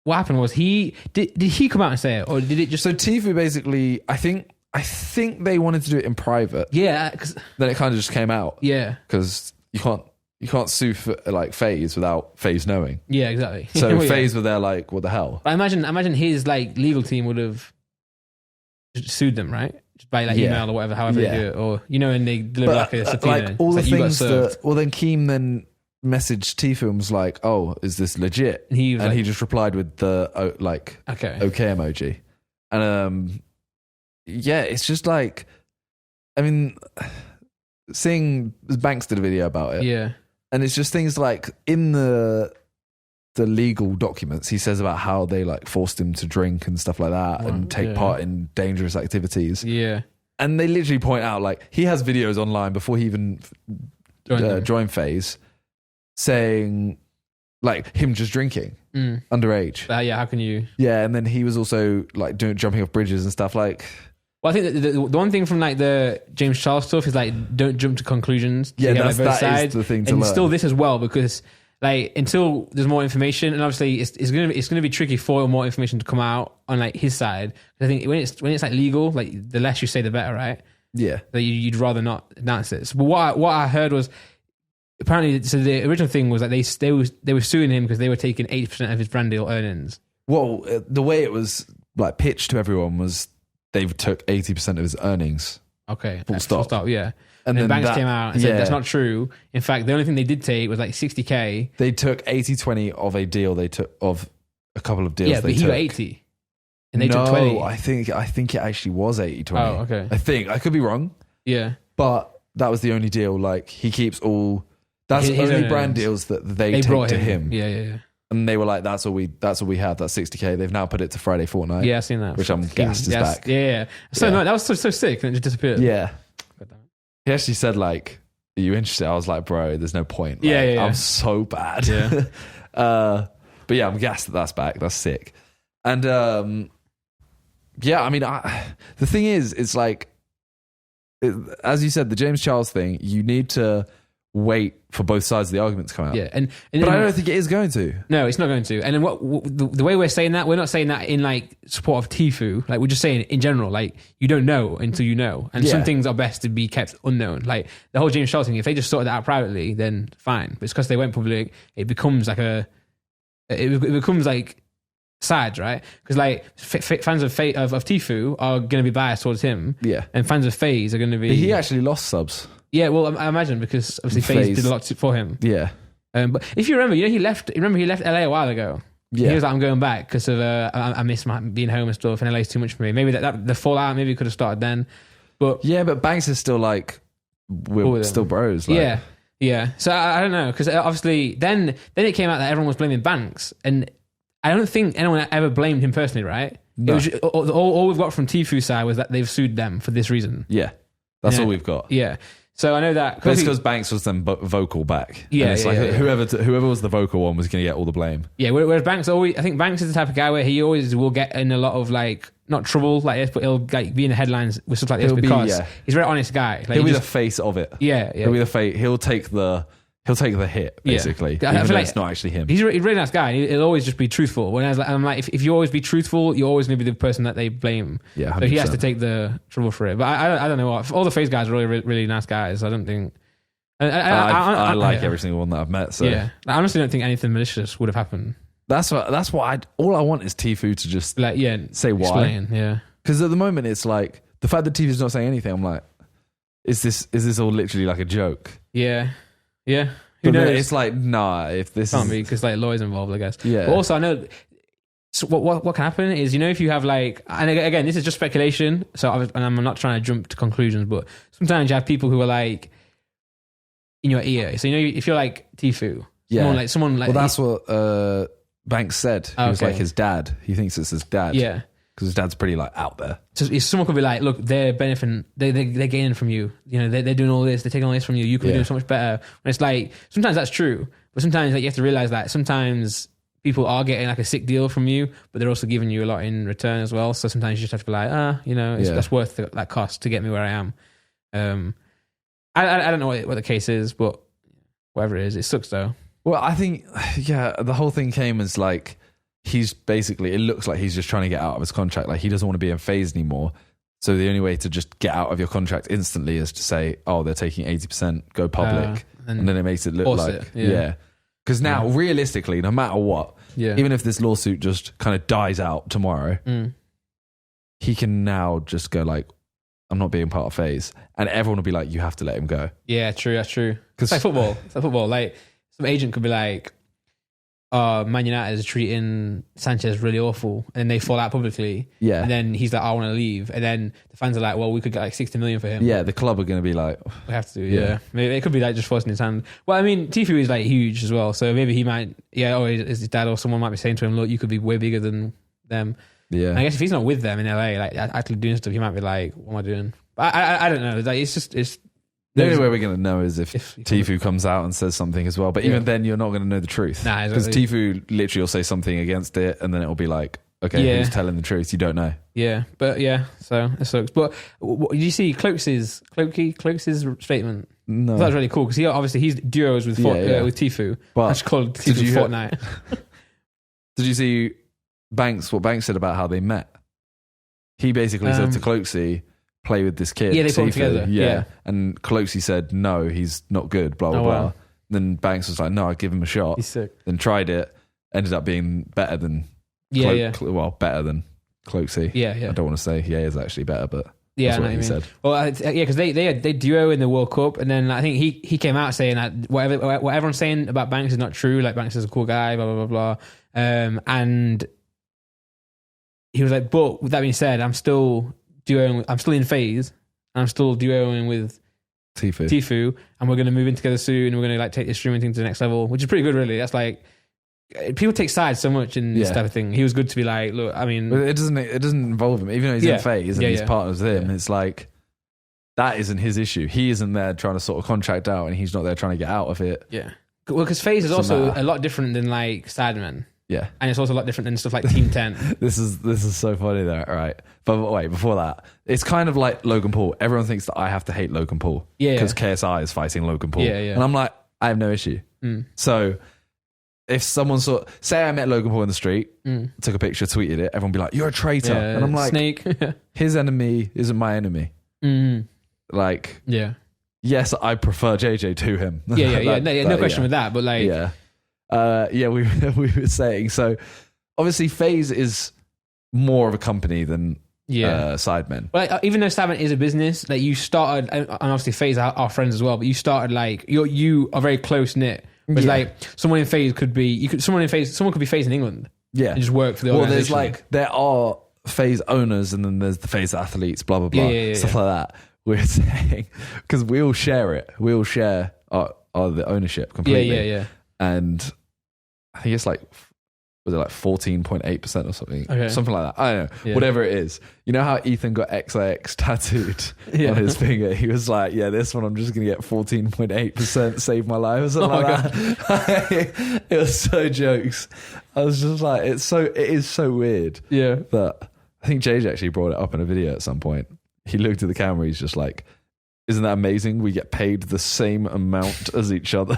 Speaker 1: happened was did he come out and say it, or did it just?
Speaker 2: So Tfue basically, I think they wanted to do it in private.
Speaker 1: Yeah.
Speaker 2: Then it kind of just came out.
Speaker 1: Yeah.
Speaker 2: Because you can't sue for, like FaZe without FaZe knowing.
Speaker 1: Yeah, exactly.
Speaker 2: So FaZe were there like, what the hell?
Speaker 1: But I imagine his like legal team would have sued them, right? Just by like email or whatever, however they do it, or and they deliver like a subpoena.
Speaker 2: Like all the things that. Well, then Keem then messaged Tfue and was like, "Oh, is this legit?"
Speaker 1: And he
Speaker 2: just replied with the okay emoji, and it's just like, I mean, seeing Banks did a video about it,
Speaker 1: yeah.
Speaker 2: And it's just things like in the legal documents, he says about how they like forced him to drink and stuff like that and take part in dangerous activities.
Speaker 1: Yeah.
Speaker 2: And they literally point out like he has videos online before he even joined FaZe saying like him just drinking underage.
Speaker 1: How can you?
Speaker 2: Yeah. And then he was also like jumping off bridges and stuff like.
Speaker 1: Well, I think the one thing from like the James Charles stuff is like don't jump to conclusions.
Speaker 2: Yeah, that is the thing to learn.
Speaker 1: And still this as well, because like until there's more information, and obviously it's gonna be tricky for more information to come out on like his side. I think when it's like legal, like the less you say, the better, right?
Speaker 2: Yeah,
Speaker 1: that you'd rather not announce it. But what I heard was apparently, so the original thing was that they were suing him because they were taking 80% of his brand deal earnings.
Speaker 2: Well, the way it was like pitched to everyone was they took 80% of his earnings.
Speaker 1: Okay,
Speaker 2: full stop.
Speaker 1: Yeah. And then Banks came out and said that's not true. In fact, the only thing they did take was like 60K.
Speaker 2: They took 80-20 of a deal they took of a couple of deals.
Speaker 1: Yeah, but he got 80. And they took 20.
Speaker 2: I think it actually was 80-20.
Speaker 1: Oh, okay.
Speaker 2: I think. I could be wrong.
Speaker 1: Yeah.
Speaker 2: But that was the only deal. Like he keeps all that's his only brand deals that they take to him.
Speaker 1: Yeah.
Speaker 2: And they were like, that's all we have, that's 60K. They've now put it to Friday Fortnite.
Speaker 1: Yeah, I've seen that.
Speaker 2: Which I'm gassed is back.
Speaker 1: Yeah. So no, that was so sick, and it just disappeared.
Speaker 2: Yeah. He actually said like, are you interested? I was like, bro, there's no point. Like,
Speaker 1: yeah.
Speaker 2: I'm so bad.
Speaker 1: Yeah.
Speaker 2: But yeah, I'm gassed that that's back. That's sick. And I mean, the thing is, it's like, as you said, the James Charles thing, you need to wait for both sides of the argument to come out.
Speaker 1: Yeah,
Speaker 2: but I don't think it is going to.
Speaker 1: No, it's not going to. And then the way we're saying that, we're not saying that in like support of Tfue. Like we're just saying in general, like you don't know until you know, and some things are best to be kept unknown. Like the whole James Charles thing, if they just sorted that out privately, then fine. But it's because they went public, it becomes like it becomes like sides, right? Because like fans of Tfue are going to be biased towards him, and fans of FaZe are going to be.
Speaker 2: But he actually lost subs.
Speaker 1: Yeah, well, I imagine because obviously FaZe did a lot for him.
Speaker 2: Yeah.
Speaker 1: But if you remember, he left LA a while ago. Yeah. He was like, I'm going back because of I miss being home and stuff, and LA's too much for me. Maybe that the fallout maybe could have started then. But
Speaker 2: yeah, but Banks is still like we're still bros. Like.
Speaker 1: Yeah. So I don't know, because obviously then it came out that everyone was blaming Banks, and I don't think anyone ever blamed him personally, right?
Speaker 2: No.
Speaker 1: It was all we've got from Tfue's side was that they've sued them for this reason.
Speaker 2: Yeah, that's all we've got.
Speaker 1: Yeah. So I know that.
Speaker 2: But it's because Banks was then vocal back.
Speaker 1: Yeah,
Speaker 2: and it's whoever was the vocal one was going to get all the blame.
Speaker 1: Yeah, whereas Banks I think Banks is the type of guy where he always will get in a lot of like, not trouble like this, but he'll like be in the headlines with stuff like this because he's a very honest guy. Like,
Speaker 2: he'll be the face of it.
Speaker 1: Yeah.
Speaker 2: He'll be the face. He'll take the he'll take the hit, basically.
Speaker 1: Yeah.
Speaker 2: Even though it's not actually him.
Speaker 1: He's a really nice guy. He'll always just be truthful. When I'm like, if you always be truthful, you're always going to be the person that they blame.
Speaker 2: Yeah, 100%.
Speaker 1: So he has to take the trouble for it. But I don't know what. All the FaZe guys are really, really nice guys. I don't think.
Speaker 2: I like every single one that I've met. So
Speaker 1: yeah, I honestly don't think anything malicious would have happened.
Speaker 2: That's what all I want is Tfue to just say why.
Speaker 1: Explain, yeah.
Speaker 2: Because at the moment it's like the fact that Tfue's not saying anything. I'm like, is this all literally like a joke?
Speaker 1: Yeah. Who
Speaker 2: But
Speaker 1: knows?
Speaker 2: it's like, nah. If this
Speaker 1: can't be because like lawyers involved, I guess.
Speaker 2: Yeah.
Speaker 1: But also, I know. So what can happen is, if you have like, and again, this is just speculation. So I'm not trying to jump to conclusions, but sometimes you have people who are like in your ear. So if you're like Tfue, someone like
Speaker 2: well, that's what Banks said. He was like his dad. He thinks it's his dad.
Speaker 1: Yeah.
Speaker 2: Because his dad's pretty like out there.
Speaker 1: So if someone could be like, look, they're benefiting, they're gaining from you. They're doing all this, they're taking all this from you. You could be doing so much better. And it's like, sometimes that's true, but sometimes like you have to realize that sometimes people are getting like a sick deal from you, but they're also giving you a lot in return as well. So sometimes you just have to be like, that's worth that cost to get me where I am. I don't know what the case is, but whatever it is, it sucks though.
Speaker 2: Well, I think, the whole thing came as like, it looks like he's just trying to get out of his contract. Like he doesn't want to be in FaZe anymore. So the only way to just get out of your contract instantly is to say, oh, they're taking 80%, go public. And then it makes it look like, Because now, realistically, no matter what, even if this lawsuit just kind of dies out tomorrow, he can now just go like, I'm not being part of FaZe. And everyone will be like, you have to let him go. Yeah,
Speaker 1: true. That's true. It's like football. Like some agent could be like, Man United is treating Sanchez really awful, and they fall out publicly. Yeah, and then he's like, I want to leave, and then the fans are like, well, we could get like 60 million for him.
Speaker 2: Yeah, the club are going to be like,
Speaker 1: we have to. Yeah, maybe it could be like just forcing his hand. Well, I mean, Tfue is like huge as well, so maybe he might. Or his dad or someone might be saying to him, look, you could be way bigger than them. Yeah, and I guess if he's not with them in LA, like actually doing stuff, he might be like, what am I doing? But I don't know. Like it's.
Speaker 2: The only way we're going to know is if Tfue comes out and says something as well. But even then, you're not going to know the truth. Nah, because Tfue literally will say something against it, and then it'll be like, okay, who's telling the truth? You don't know.
Speaker 1: Yeah, but so it sucks. But did you see Cloak's statement? No. That was really cool because he's duos with Tfue. But that's called Tfue Fortnite.
Speaker 2: Did you see what Banks said about how they met? He basically said to Cloaksy, play with this kid.
Speaker 1: Yeah, they put them together.
Speaker 2: Yeah. And Cloaksy said, no, he's not good, blah, blah, blah. Wow. Then Banks was like, no, I'd give him a shot.
Speaker 1: He's sick.
Speaker 2: Then tried it, ended up being better than better than Cloaksy.
Speaker 1: Yeah.
Speaker 2: I don't want to say is actually better, but
Speaker 1: that's
Speaker 2: what he said.
Speaker 1: Well, because they duo in the World Cup, and then I think he came out saying that what everyone's saying about Banks is not true. Like Banks is a cool guy, blah, blah, blah, blah. And he was like, but with that being said, I'm still in FaZe, and I'm still duoing with Tfue, and we're going to move in together soon, and we're going to like take the streaming thing to the next level, which is pretty good, really. That's like, people take sides so much in this type of thing. He was good to be like, look, I mean,
Speaker 2: but it doesn't involve him, even though he's in FaZe and he's partners with him. It's like, that isn't his issue. He isn't there trying to sort of contract out, and he's not there trying to get out of it.
Speaker 1: Yeah, well, because FaZe is also a lot different than like Sidemen.
Speaker 2: Yeah,
Speaker 1: and it's also a lot different than stuff like Team 10.
Speaker 2: This is so funny though, right? But wait, before that, it's kind of like Logan Paul. Everyone thinks that I have to hate Logan Paul because KSI is fighting Logan Paul. And I'm like, I have no issue. So if someone say I met Logan Paul in the street, took a picture, tweeted it, everyone would be like, you're a traitor. And I'm like,
Speaker 1: Snake.
Speaker 2: His enemy isn't my enemy. Like, yes, I prefer JJ to him.
Speaker 1: No question with that. But like,
Speaker 2: we were saying, so obviously FaZe is more of a company than Sidemen.
Speaker 1: Well, like, even though Sidemen is a business, like you started, and obviously FaZe are friends as well, but you started like you are very close knit. Whereas like someone in FaZe could be someone could be FaZe in England. Yeah, and just work for the organization.
Speaker 2: Well, there are FaZe owners, and then there's the FaZe athletes, blah blah blah, stuff like that. We're saying because we all share it. We all share the ownership completely. Yeah. And I think it's like, was it like 14.8% or something? Okay. Something like that. I don't know. Yeah. Whatever it is. You know how Ethan got XIX tattooed on his finger? He was like, this one I'm just going to get 14.8%, save my life or something like that. It was so jokes. I was just like, it is so weird. Yeah. That I think JJ actually brought it up in a video at some point. He looked at the camera, he's just like, Isn't that amazing? We get paid the same amount as each other.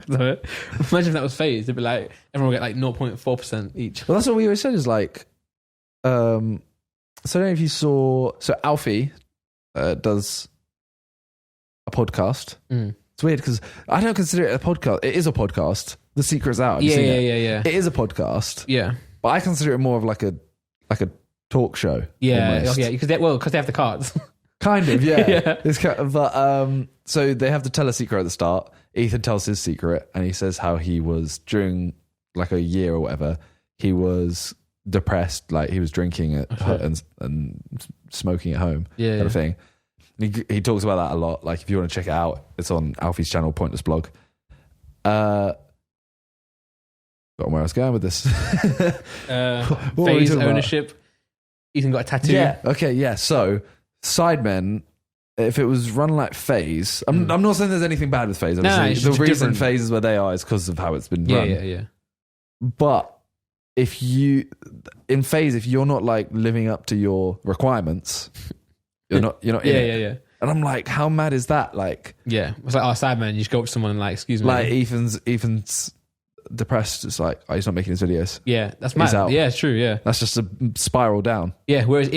Speaker 1: Imagine if that was FaZe. It'd be like everyone would get like 0.4% each.
Speaker 2: Well, that's what we always said is like, so I don't know if you saw, so Alfie does a podcast. It's weird because I don't consider it a podcast. It is a podcast. The Secret's Out. Have you seen it?
Speaker 1: Yeah.
Speaker 2: It is a podcast.
Speaker 1: Yeah.
Speaker 2: But I consider it more of like a talk show.
Speaker 1: Yeah.
Speaker 2: Almost.
Speaker 1: Yeah. Because they have the cards.
Speaker 2: Kind of, yeah.
Speaker 1: Yeah.
Speaker 2: It's kind of, but so they have to tell a secret at the start. Ethan tells his secret, and he says how he was during like a year or whatever. He was depressed, like he was drinking and smoking at home, kind of thing. He talks about that a lot. Like if you want to check it out, it's on Alfie's channel, Pointless Blog. Got where I was going with this.
Speaker 1: FaZe ownership. About? Ethan got a tattoo.
Speaker 2: Yeah. Okay. Yeah. So. Sidemen, if it was run like FaZe, I'm not saying there's anything bad with FaZe. Obviously. The reason different. FaZe is where they are is because of how it's been run.
Speaker 1: Yeah.
Speaker 2: But if in FaZe, if you're not like living up to your requirements, you're not in it.
Speaker 1: Yeah.
Speaker 2: And I'm like, how mad is that? Like,
Speaker 1: yeah, it's like, Sidemen, you just go up to someone and like, excuse me.
Speaker 2: Like Ethan's depressed. It's like, he's not making his videos.
Speaker 1: Yeah, that's mad. Yeah, it's true. Yeah,
Speaker 2: that's just a spiral down.
Speaker 1: Yeah, whereas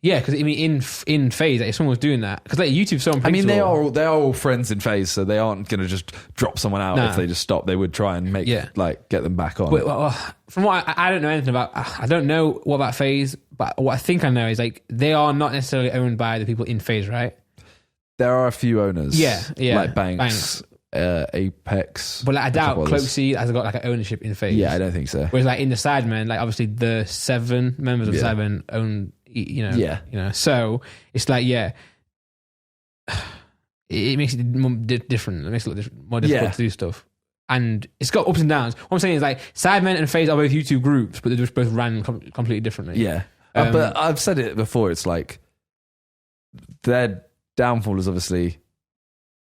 Speaker 1: because I mean, in FaZe, like, if someone was doing that, because like YouTube's so unpredictable.
Speaker 2: I mean, they are all friends in FaZe, so they aren't going to just drop someone out if they just stop. They would try and get them back on.
Speaker 1: Well, from what I don't know anything about, I don't know what about FaZe, but what I think I know is like they are not necessarily owned by the people in FaZe, right?
Speaker 2: There are a few owners,
Speaker 1: yeah,
Speaker 2: like Banks. Apex,
Speaker 1: but like, I doubt Cloaksy has got like an ownership in FaZe.
Speaker 2: Yeah, I don't think so.
Speaker 1: Whereas like in the Sidemen, like obviously the 7 members of Sidemen own. So it's like, it makes it more different. It makes it a lot more difficult to do stuff. And it's got ups and downs. What I'm saying is like Sidemen and FaZe are both YouTube groups, but they're just both ran completely differently.
Speaker 2: Yeah. But I've said it before, it's like their downfall is obviously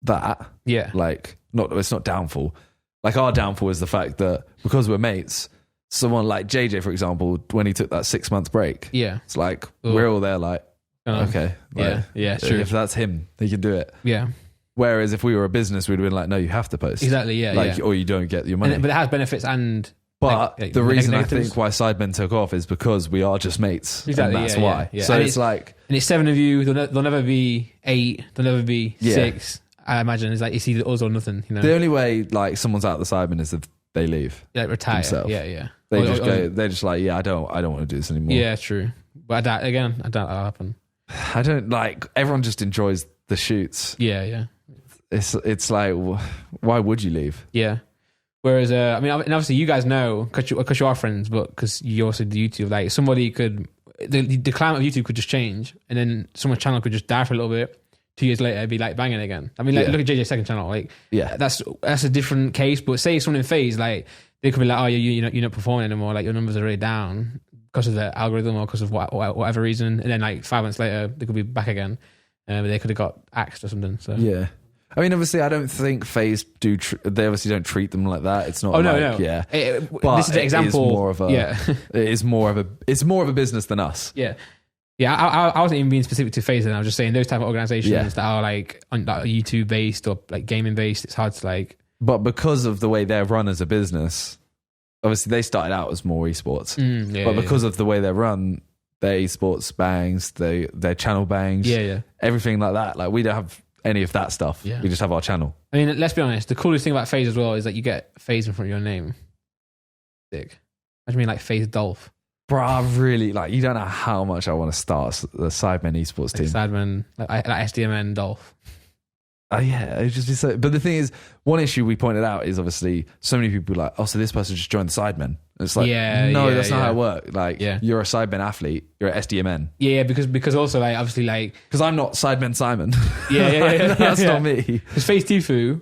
Speaker 2: that. Yeah. Like, it's not downfall. Like our downfall is the fact that because we're mates, someone like JJ, for example, when he took that 6 month break, it's like we're all there like, okay, like, true. If that's him, he can do it. Yeah. Whereas if we were a business, we'd have been like, no, you have to post.
Speaker 1: Exactly. Yeah.
Speaker 2: Like, or you don't get your money.
Speaker 1: But it has benefits and.
Speaker 2: But the reason I think why Sidemen took off is because we are just mates. Exactly. And that's why. Yeah. So it's like,
Speaker 1: and it's 7 of you. There'll never be 8. There'll never be 6. I imagine it's like it's either us or nothing. You know.
Speaker 2: The only way like someo's out the Sidemen is if they leave.
Speaker 1: Like retire.
Speaker 2: Themselves.
Speaker 1: Yeah.
Speaker 2: They just go. They're just like, I don't want to do this anymore.
Speaker 1: Yeah, true. But I doubt that'll happen.
Speaker 2: I don't like. Everyone just enjoys the shoots.
Speaker 1: Yeah.
Speaker 2: It's like, why would you leave?
Speaker 1: Yeah. Whereas, I mean, and obviously you guys know because you are friends, but because you also do YouTube, like somebody could the climate of YouTube could just change, and then someone's channel could just die for a little bit. 2 years later, it'd be like banging again. I mean, like, look at JJ's second channel. Like, that's a different case. But say someone in FaZe, like they could be like, oh, you're not performing anymore. Like your numbers are really down because of the algorithm or because of whatever reason. And then like 5 months later, they could be back again. But they could have got axed or something. So
Speaker 2: yeah. I mean, obviously, I don't think FaZe do. They obviously don't treat them like that. It's not.
Speaker 1: No.
Speaker 2: Yeah.
Speaker 1: But this is an example.
Speaker 2: It is more of a. It is more of a. It's more of a business than us.
Speaker 1: Yeah. Yeah, I wasn't even being specific to FaZe, and I was just saying those type of organizations that are like YouTube based or like gaming based. It's hard to like.
Speaker 2: But because of the way they're run as a business, obviously they started out as more esports. But because of the way they're run, their esports bangs, their channel bangs, everything like that. Like we don't have any of that stuff. Yeah. We just have our channel.
Speaker 1: I mean, let's be honest. The coolest thing about FaZe as well is that you get FaZe in front of your name. Sick. I mean, like FaZe Dolph.
Speaker 2: Bro, I really you don't know how much I want to start the Sidemen esports team.
Speaker 1: Sidemen, like SDMN Dolph.
Speaker 2: Yeah, it'd just be so. But the thing is, one issue we pointed out is obviously so many people are like, oh, so this person just joined the Sidemen. It's like, no, that's not how it works. Like, you're a Sidemen athlete, you're an SDMN.
Speaker 1: Yeah, because also like obviously like
Speaker 2: because I'm not Sidemen Simon.
Speaker 1: Yeah,
Speaker 2: that's not me.
Speaker 1: Because FaZe Tfue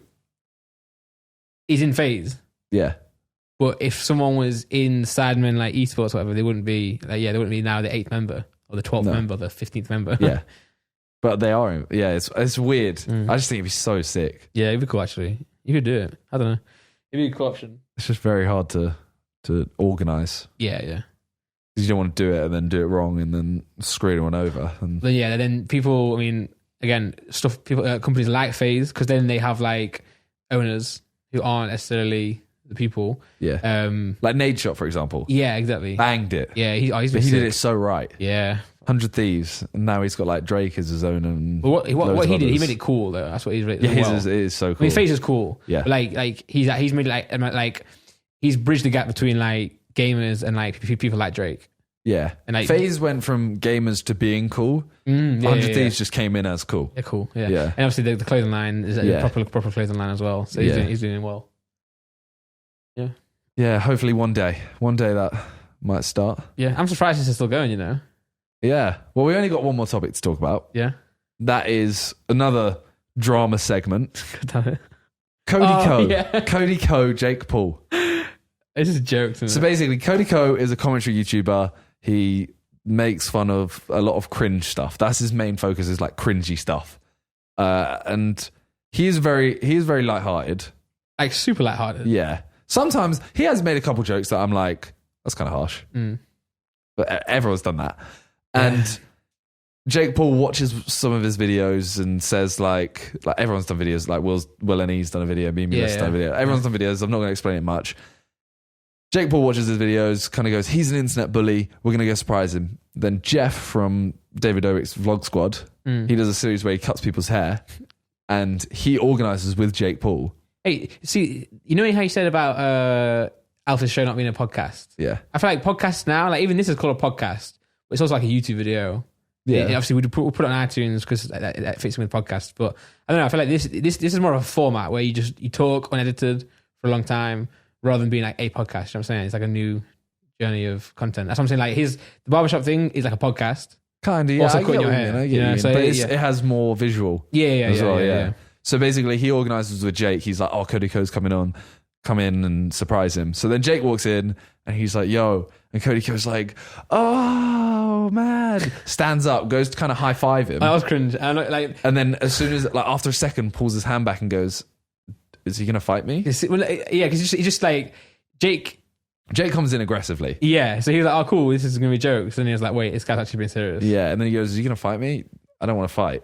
Speaker 1: is in FaZe.
Speaker 2: Yeah.
Speaker 1: But if someone was in Sidemen like eSports or whatever, they wouldn't be they wouldn't be now the 8th member or the 12th member or the 15th member.
Speaker 2: Yeah. But they are. Yeah, it's weird. I just think it'd be so sick.
Speaker 1: Yeah, it'd be cool actually. You could do it. I don't know. It'd be a cool option.
Speaker 2: It's just very hard to organise.
Speaker 1: Yeah.
Speaker 2: Because you don't want to do it and then do it wrong and then screw anyone over. And
Speaker 1: then people, I mean, again, stuff people companies like FaZe, because then they have like owners who aren't necessarily the people.
Speaker 2: Yeah. Like Nadeshot, for example.
Speaker 1: Yeah, exactly.
Speaker 2: Banged it.
Speaker 1: Yeah, he
Speaker 2: did it so right.
Speaker 1: Yeah.
Speaker 2: 100 Thieves, and now he's got like Drake as his own. And
Speaker 1: what he did, he made it cool though. That's what he's really.
Speaker 2: Yeah, it is so cool.
Speaker 1: I mean, FaZe is cool.
Speaker 2: Yeah,
Speaker 1: but like he's made it like he's bridged the gap between like gamers and like people like Drake.
Speaker 2: Yeah, and like, FaZe went from gamers to being cool. 100 Thieves just came in as cool.
Speaker 1: Yeah, cool. Yeah, and obviously the clothing line is a proper clothing line as well. So he's doing well. Yeah,
Speaker 2: yeah. Hopefully one day that might start.
Speaker 1: Yeah, I'm surprised it's still going. You know.
Speaker 2: Yeah. Well, we only got one more topic to talk about.
Speaker 1: Yeah.
Speaker 2: That is another drama segment.
Speaker 1: Damn it.
Speaker 2: Cody Co, Jake Paul.
Speaker 1: It's just jokes.
Speaker 2: So basically, Cody Co is a commentary YouTuber. He makes fun of a lot of cringe stuff. That's his main focus, is like cringy stuff. And he is very lighthearted.
Speaker 1: Like super lighthearted.
Speaker 2: Yeah. Sometimes he has made a couple jokes that I'm like, that's kind of harsh. But everyone's done that. And Jake Paul watches some of his videos and says like everyone's done videos, like Will and E's done a video, Memeless done a video. Everyone's done videos. I'm not going to explain it much. Jake Paul watches his videos, kind of goes, he's an internet bully. We're going to go surprise him. Then Jeff from David Dobrik's Vlog Squad, he does a series where he cuts people's hair and he organizes with Jake Paul. Hey,
Speaker 1: see, you know how you said about Alpha's show not being a podcast?
Speaker 2: Yeah.
Speaker 1: I feel like podcasts now, like even this is called a podcast. It's also like a YouTube video. Yeah. Obviously, we put it on iTunes because that fits in with podcasts. But I don't know. I feel like this is more of a format where you talk unedited for a long time rather than being like a podcast. You know what I'm saying? It's like a new journey of content. That's what I'm saying. Like the barbershop thing is like a podcast.
Speaker 2: Kind of, yeah.
Speaker 1: Also cutting your hair.
Speaker 2: But it has more visual.
Speaker 1: Yeah.
Speaker 2: So basically, he organizes with Jake. He's like, oh, Cody Co's coming on. Come in and surprise him. So then Jake walks in and he's like, yo. And Cody Co's like, oh, man. Stands up, goes to kind of high five him.
Speaker 1: I was cringe.
Speaker 2: And then as soon as, like, after a second, pulls his hand back and goes, is he going to fight me?
Speaker 1: Yeah, because he's just like, Jake
Speaker 2: comes in aggressively.
Speaker 1: Yeah. So he was like, oh, cool, this is going to be jokes. And he was like, wait, this guy's actually being serious.
Speaker 2: Yeah. And then he goes, is he going to fight me? I don't want to fight.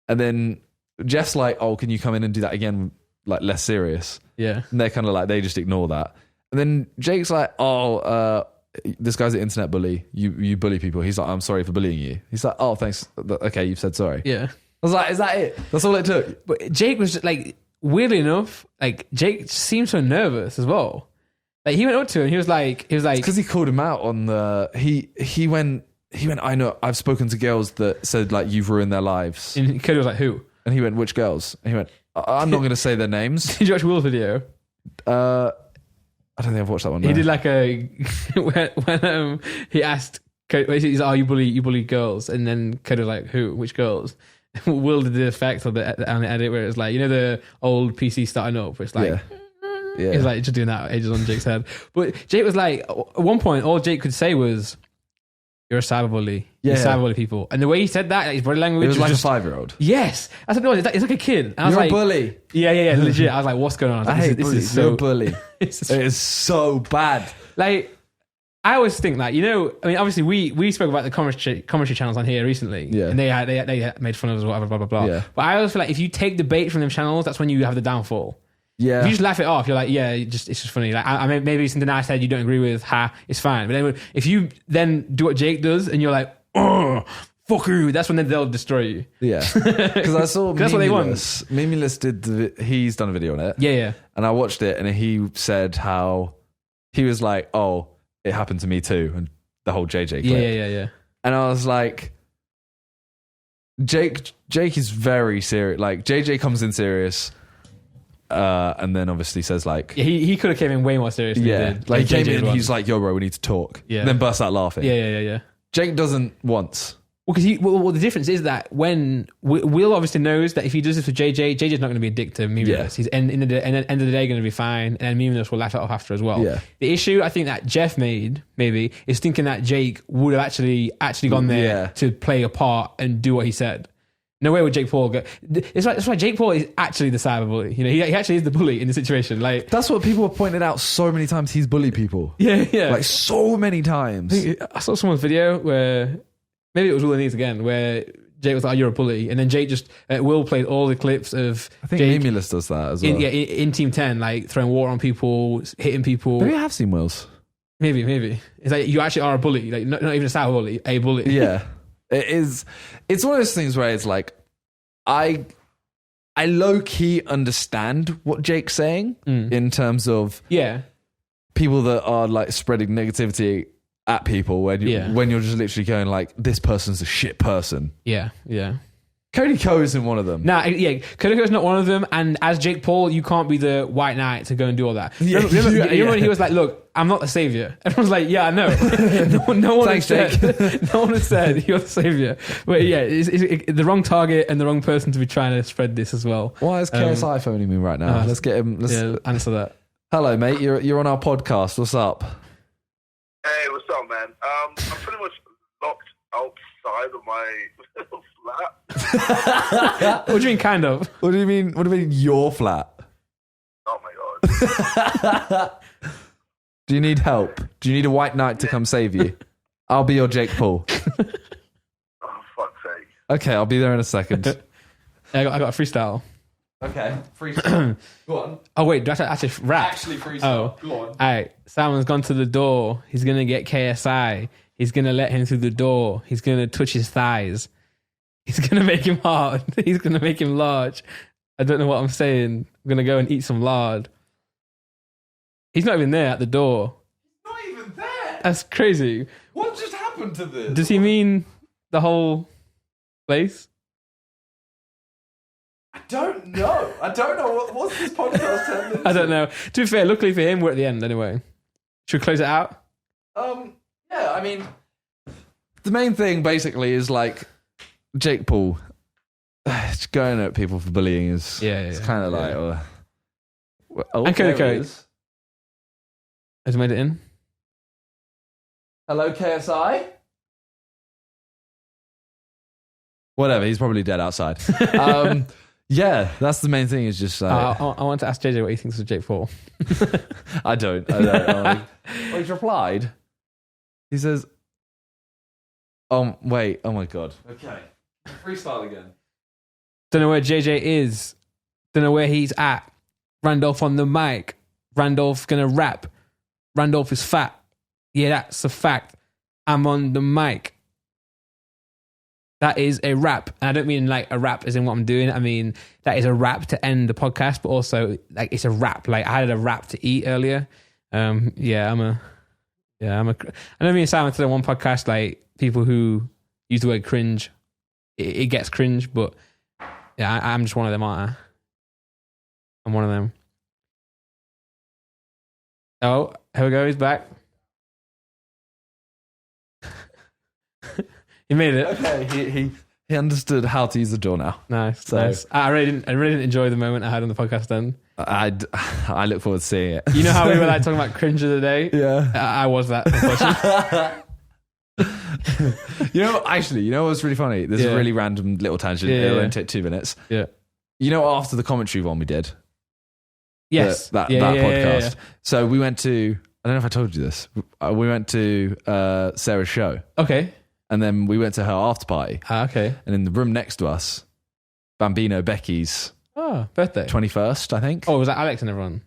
Speaker 2: And then Jeff's like, oh, can you come in and do that again? Like less serious.
Speaker 1: Yeah.
Speaker 2: And they're kind of like, they just ignore that. And then Jake's like, oh, this guy's an internet bully. You bully people. He's like, I'm sorry for bullying you. He's like, oh, thanks. Okay, you've said sorry.
Speaker 1: Yeah.
Speaker 2: I was like, is that it? That's all it took.
Speaker 1: But Jake was just, like, weirdly enough, like Jake seemed so nervous as well. Like he went up to him. He was like,
Speaker 2: because he called him out on the. He went. I know. I've spoken to girls that said like you've ruined their lives.
Speaker 1: And Cody was like, who?
Speaker 2: And he went, which girls? And he went, I'm not going to say their names.
Speaker 1: Did you watch Will's video?
Speaker 2: I don't think I've watched that one. No.
Speaker 1: He did like when he asked Cody, he's like, oh, you bully girls, and then Cody was like, who? Which girls? Will did the effect on the edit where it was like, you know, the old PC starting up, where it's like, yeah. He's like just doing that ages on Jake's head. But Jake was like, at one point, all Jake could say was, you're a cyberbully. You cyberbully people. And the way he said that, his body language
Speaker 2: was like
Speaker 1: just,
Speaker 2: a 5-year-old.
Speaker 1: Yes. I said, no, it's like a kid. And I was
Speaker 2: you're
Speaker 1: like,
Speaker 2: a bully.
Speaker 1: Yeah, legit. I was like, what's going on?
Speaker 2: I hate bullies. You're a bully. It is so bad.
Speaker 1: Like, I always think that, you know, I mean, obviously we spoke about the commentary channels on here recently. Yeah. And they made fun of us, whatever, blah, blah, blah. Yeah. But I always feel like if you take the bait from them channels, that's when you have the downfall. Yeah. If you just laugh it off, you're like, yeah, it's just funny. Like, I maybe something I said you don't agree with, it's fine. But then if you then do what Jake does and you're like, oh, fuck you, that's when they'll destroy you. Yeah.
Speaker 2: Because I saw
Speaker 1: that's what they want.
Speaker 2: Memeless he's done a video on it.
Speaker 1: Yeah.
Speaker 2: And I watched it and he said how he was like, oh, it happened to me too. And the whole JJ clip.
Speaker 1: Yeah.
Speaker 2: And I was like, Jake is very serious. Like, JJ comes in serious. And then obviously says like,
Speaker 1: he could have came in way more serious.
Speaker 2: Like he came in and he's like, yo bro, we need to talk. Yeah. And then burst out laughing.
Speaker 1: Yeah.
Speaker 2: Jake doesn't once.
Speaker 1: Well, because the difference is that when Will obviously knows that if he does this with JJ's not going to be a dick to Memeless. Yeah. He's end of the day going to be fine, and Memeless will laugh it off after as well. Yeah. The issue I think that Jeff made maybe is thinking that Jake would have actually gone there to play a part and do what he said. No way would Jake Paul go. That's why Jake Paul is actually the cyberbully. You know, he actually is the bully in the situation. Like,
Speaker 2: that's what people have pointed out so many times. He's bullied people.
Speaker 1: Yeah.
Speaker 2: Like so many times.
Speaker 1: I saw someone's video where maybe it was Will and Ease again, where Jake was like, "Oh, you're a bully," and then Jake just Will played all the clips of.
Speaker 2: I think
Speaker 1: Jake
Speaker 2: Memulus does that as well.
Speaker 1: in Team 10, like throwing water on people, hitting people.
Speaker 2: Maybe I have seen Will's.
Speaker 1: Maybe it's like you actually are a bully, like not even a style bully, a bully.
Speaker 2: Yeah, it is. It's one of those things where it's like, I low key understand what Jake's saying in terms of people that are like spreading negativity at people when you're just literally going like, this person's a shit person.
Speaker 1: Yeah.
Speaker 2: Cody Ko isn't one of them.
Speaker 1: Cody Ko's not one of them. And as Jake Paul, you can't be the white knight to go and do all that. Remember when he was like, "Look, I'm not the savior." Everyone's like, "Yeah, I know." no one has said you're the savior. But yeah, it's the wrong target and the wrong person to be trying to spread this as well.
Speaker 2: Why is KSI phoning me right now? Let's get him.
Speaker 1: Answer that.
Speaker 2: Hello, mate. You're on our podcast. What's up?
Speaker 3: Hey, what's up, man? I'm pretty much locked outside of my flat.
Speaker 1: What do you mean, kind of?
Speaker 2: What do you mean? What do you mean, your flat?
Speaker 3: Oh my god.
Speaker 2: Do you need help? Do you need a white knight to come save you? I'll be your Jake Paul.
Speaker 3: Oh, fuck's sake.
Speaker 2: Okay, I'll be there in a second.
Speaker 1: I got a freestyle.
Speaker 2: Okay, freestyle. Go on.
Speaker 1: Oh wait, do I actually rap?
Speaker 2: Actually freestyle.
Speaker 1: Oh,
Speaker 2: go on.
Speaker 1: All right, Salmon's gone to the door. He's gonna get KSI. He's gonna let him through the door. He's gonna touch his thighs. He's gonna make him hard. He's gonna make him large. I don't know what I'm saying. I'm gonna go and eat some lard. He's not even there at the door.
Speaker 2: Not even there.
Speaker 1: That's crazy.
Speaker 2: What just happened to this?
Speaker 1: Does he mean the whole place?
Speaker 2: I don't know. What's this podcast turned into?
Speaker 1: I don't know. To be fair, luckily for him, we're at the end anyway. Should we close it out?
Speaker 2: Yeah, I mean, the main thing basically is like Jake Paul just going at people for bullying is it's kind of like
Speaker 1: and Cody has made it in.
Speaker 2: Hello, KSI. Whatever, he's probably dead outside. Yeah, that's the main thing. Is just
Speaker 1: I want to ask JJ what he thinks of Jake Paul.
Speaker 2: I don't. He's replied. He says, wait, oh my god. Okay. Freestyle again.
Speaker 1: Don't know where JJ is. Don't know where he's at. Randolph on the mic. Randolph gonna rap. Randolph is fat. Yeah, that's a fact. I'm on the mic. That is a rap. And I don't mean like a rap as in what I'm doing. I mean, that is a rap to end the podcast, but also like it's a rap. Like I had a rap to eat earlier. I know me and Simon said on one podcast, like people who use the word cringe, it gets cringe, but yeah, I'm just one of them, aren't I? I'm one of them. Oh, here we go, he's back. He made it.
Speaker 2: Okay, he understood how to use the door now.
Speaker 1: Nice. I really didn't enjoy the moment I had on the podcast then.
Speaker 2: I look forward to seeing it.
Speaker 1: You know how we were like talking about cringe of the day?
Speaker 2: Yeah.
Speaker 1: I was that, unfortunately.
Speaker 2: You know what's really funny? There's a really random little tangent. It'll only take 2 minutes.
Speaker 1: Yeah.
Speaker 2: You know, after the commentary one we did?
Speaker 1: Yes.
Speaker 2: That podcast. Yeah. So we went to, I don't know if I told you this, we went to Sarah's show.
Speaker 1: Okay.
Speaker 2: And then we went to her after party.
Speaker 1: Okay.
Speaker 2: And in the room next to us, Bambino Becky's
Speaker 1: birthday.
Speaker 2: 21st, I think.
Speaker 1: Oh, was that Alex and everyone?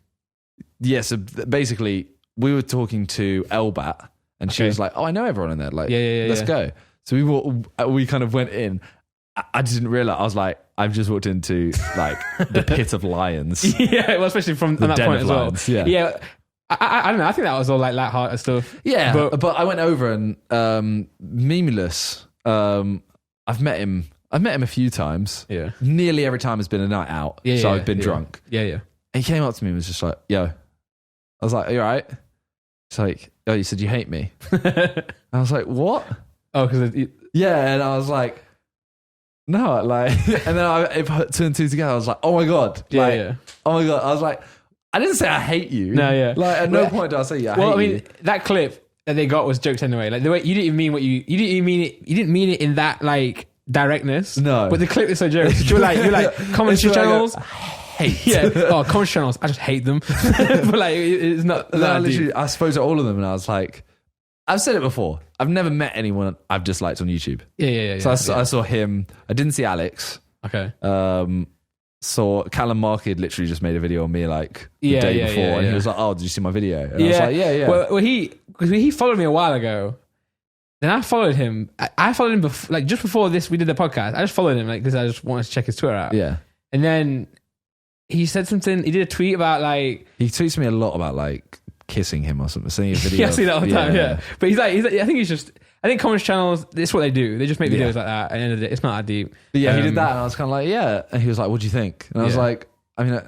Speaker 2: Yeah, so basically, we were talking to Elbat, and she was like, "Oh, I know everyone in there. Like, let's go." So we kind of went in. I didn't realize. I was like, I've just walked into like the pit of lions.
Speaker 1: Yeah, well, especially from that point as well.
Speaker 2: Lions, yeah.
Speaker 1: Yeah. I don't know. I think that was all like lighthearted stuff.
Speaker 2: Yeah, but I went over and Memulus. I've met him a few times.
Speaker 1: Yeah,
Speaker 2: nearly every time has been a night out. So I've been drunk.
Speaker 1: Yeah.
Speaker 2: And he came up to me and was just like, "Yo," I was like, "Are you all right?" It's like, "Oh, you said you hate me." I was like, "What?"
Speaker 1: Oh, because
Speaker 2: and I was like, "No," like, and then I put 2 and 2 together. I was like, "Oh my god!" Oh my god! I was like, I didn't say I hate you.
Speaker 1: No, yeah.
Speaker 2: Like at no point did I say I hate you.
Speaker 1: Well, I mean, that clip that they got was jokes anyway. Like the way you didn't even mean what you didn't even mean it. You didn't mean it in that like directness.
Speaker 2: No,
Speaker 1: but the clip is so jokes. You're like commentary channels. Hate. Yeah. Oh, commentary channels. I just hate them. But like, it's not.
Speaker 2: Literally, I spoke to all of them, and I was like, I've said it before. I've never met anyone I've disliked on YouTube.
Speaker 1: Yeah.
Speaker 2: So I saw him. I didn't see Alex.
Speaker 1: Okay.
Speaker 2: Saw Callum Markid literally just made a video on me like the day before, and he was like, "Oh, did you see my video?" And I was like, "Yeah."
Speaker 1: Well, he followed me a while ago. Then I followed him. I followed him just before this. We did the podcast. I just followed him because I just wanted to check his Twitter out.
Speaker 2: Yeah.
Speaker 1: And then he said something. He did a tweet about like
Speaker 2: he tweets me a lot about like kissing him or something. Seeing a video.
Speaker 1: Yeah, I see that all the time. Yeah. But he's like, I think he's just. I think comments channels, it's what they do. They just make videos like that. At the end of the day, it's not that deep.
Speaker 2: But yeah, he did that, and I was kind of like, yeah. And he was like, "What do you think?" And I was like, "I mean,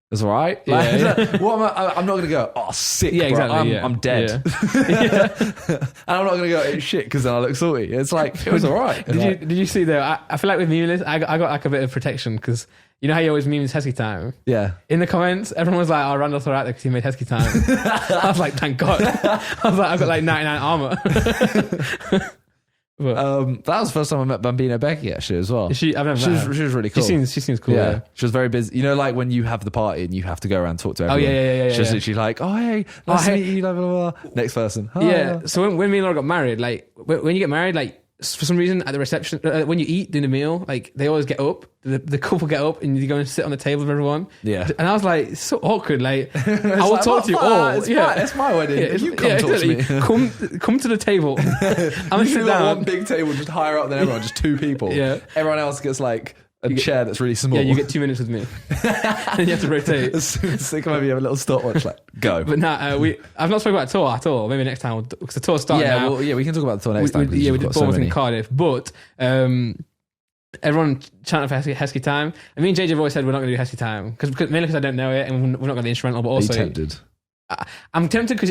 Speaker 2: it's all right." Like, what am I'm not going to go, "Oh, sick."
Speaker 1: Yeah, exactly.
Speaker 2: I'm dead. Yeah. And I'm not going to go, "It's shit," because then I look salty. It's like it was all right.
Speaker 1: Did you see though? I feel like with memeless, I got like a bit of protection because. You know how you always memes Heskey time? Yeah. In the comments, everyone was like, "Oh, Randall threw out there because he made Heskey time." I was like, "Thank God." I was like, "I've got like 99 armor."
Speaker 2: That was the first time I met Bambino Becky actually as well.
Speaker 1: I've never met her.
Speaker 2: She was really cool.
Speaker 1: She seems cool. Yeah.
Speaker 2: She was very busy. You know, like when you have the party and you have to go around and talk to everyone.
Speaker 1: Oh yeah.
Speaker 2: She's literally like, "Oh hey, nice to meet you." Blah, blah, blah. Next person. Oh,
Speaker 1: yeah. So when me and Laura got married, like when you get married, like. For some reason, at the reception, when you eat during the meal, like they always get up. The couple get up and you go and sit on the table with everyone. Yeah, and I was like, it's so awkward. Like I will talk to you all.
Speaker 2: It's my wedding. Yeah, you come talk to me.
Speaker 1: Come to the table. I'm gonna sit down.
Speaker 2: One big table, just higher up than everyone, just two people. Yeah, everyone else gets like a chair that's really small.
Speaker 1: Yeah, you get 2 minutes with me. And you have to rotate.
Speaker 2: As soon as they come over, you have a little stopwatch. Like go.
Speaker 1: But I've not spoken about the tour at all. Maybe next time because the tour's starting now.
Speaker 2: Well, we can talk about the tour next time.
Speaker 1: We did Bournemouth and Cardiff, but everyone chanting for Heskey time. And me and JJ have always said we're not going to do Heskey time mainly because I don't know it and we're not going to the instrumental. But also,
Speaker 2: are you tempted?
Speaker 1: I'm tempted because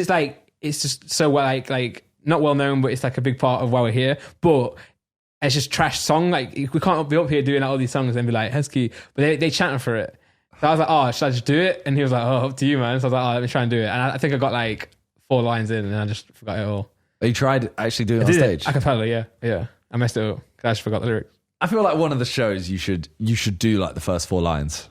Speaker 1: it's just so well like not well known, but it's like a big part of why we're here. But it's just trash song. Like we can't be up here doing all these songs and be like Heskey, but they chanting for it. So I was like, "Oh, should I just do it?" And he was like, "Oh, up to you, man." So I was like, "Oh, let me try and do it." And I think I got like 4 lines in, and I just forgot it all.
Speaker 2: You tried actually doing it on stage?
Speaker 1: I cappella, yeah. I messed it up because I just forgot the lyrics.
Speaker 2: I feel like one of the shows you should do like the first 4 lines.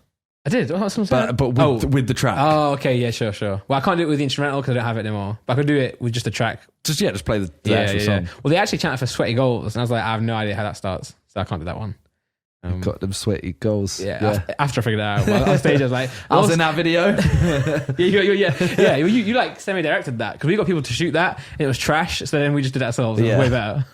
Speaker 1: I did.
Speaker 2: But with the track.
Speaker 1: Oh, okay, yeah, sure. Well, I can't do it with the instrumental because I don't have it anymore. But I could do it with just a track.
Speaker 2: Just play the actual song. Well,
Speaker 1: they actually chanted for Sweaty Goals, and I was like, I have no idea how that starts, so I can't do that one.
Speaker 2: Got them sweaty goals.
Speaker 1: Yeah. After I figured it out, on stage I was like,
Speaker 2: I was in that video.
Speaker 1: yeah. You like semi-directed that because we got people to shoot that. And it was trash, so then we just did it ourselves. It was way better.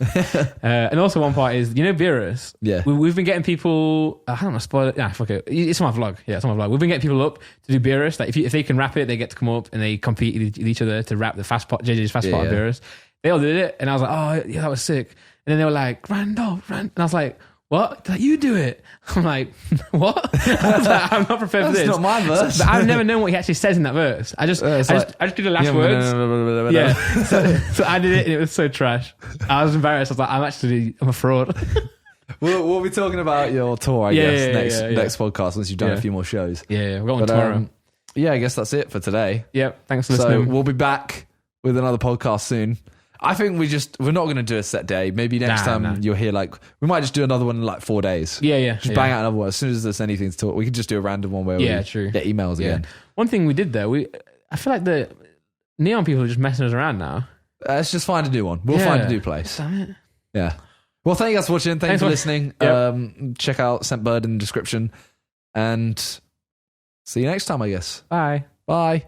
Speaker 1: And also one part is Beerus. Yeah, we've been getting people. I don't know, spoil it. Yeah, fuck it. It's on my vlog. Yeah, it's on my vlog. We've been getting people up to do Beerus. Like if they can rap it, they get to come up and they compete with each other to rap the fast part. JJ's fast part of Beerus. They all did it, and I was like, oh yeah, that was sick. And then they were like, Randolph, and I was like. What? Like, you do it. I'm like, what? I was like, I'm not prepared for this.
Speaker 2: That's not my verse.
Speaker 1: But I've never known what he actually says in that verse. I just did the last words. Yeah. So I did it and it was so trash. I was embarrassed. I was like, I'm a fraud.
Speaker 2: We'll be talking about your tour, I guess, next podcast once you've done a few more shows.
Speaker 1: Yeah, we've got one tomorrow.
Speaker 2: I guess that's it for today.
Speaker 1: Yep. Thanks for listening.
Speaker 2: So we'll be back with another podcast soon. I think we're not going to do a set day. Maybe next time you're here, like we might just do another one in like 4 days.
Speaker 1: Yeah.
Speaker 2: Just bang out another one. As soon as there's anything to talk, we can just do a random one where we get emails again.
Speaker 1: One thing we did though, I feel like the Neon people are just messing us around now.
Speaker 2: Let's just find a new one. We'll find a new place.
Speaker 1: Damn it.
Speaker 2: Yeah. Well, thank you guys for watching. Thanks for listening. Yep. Check out Scentbird in the description. And see you next time, I guess.
Speaker 1: Bye.
Speaker 2: Bye.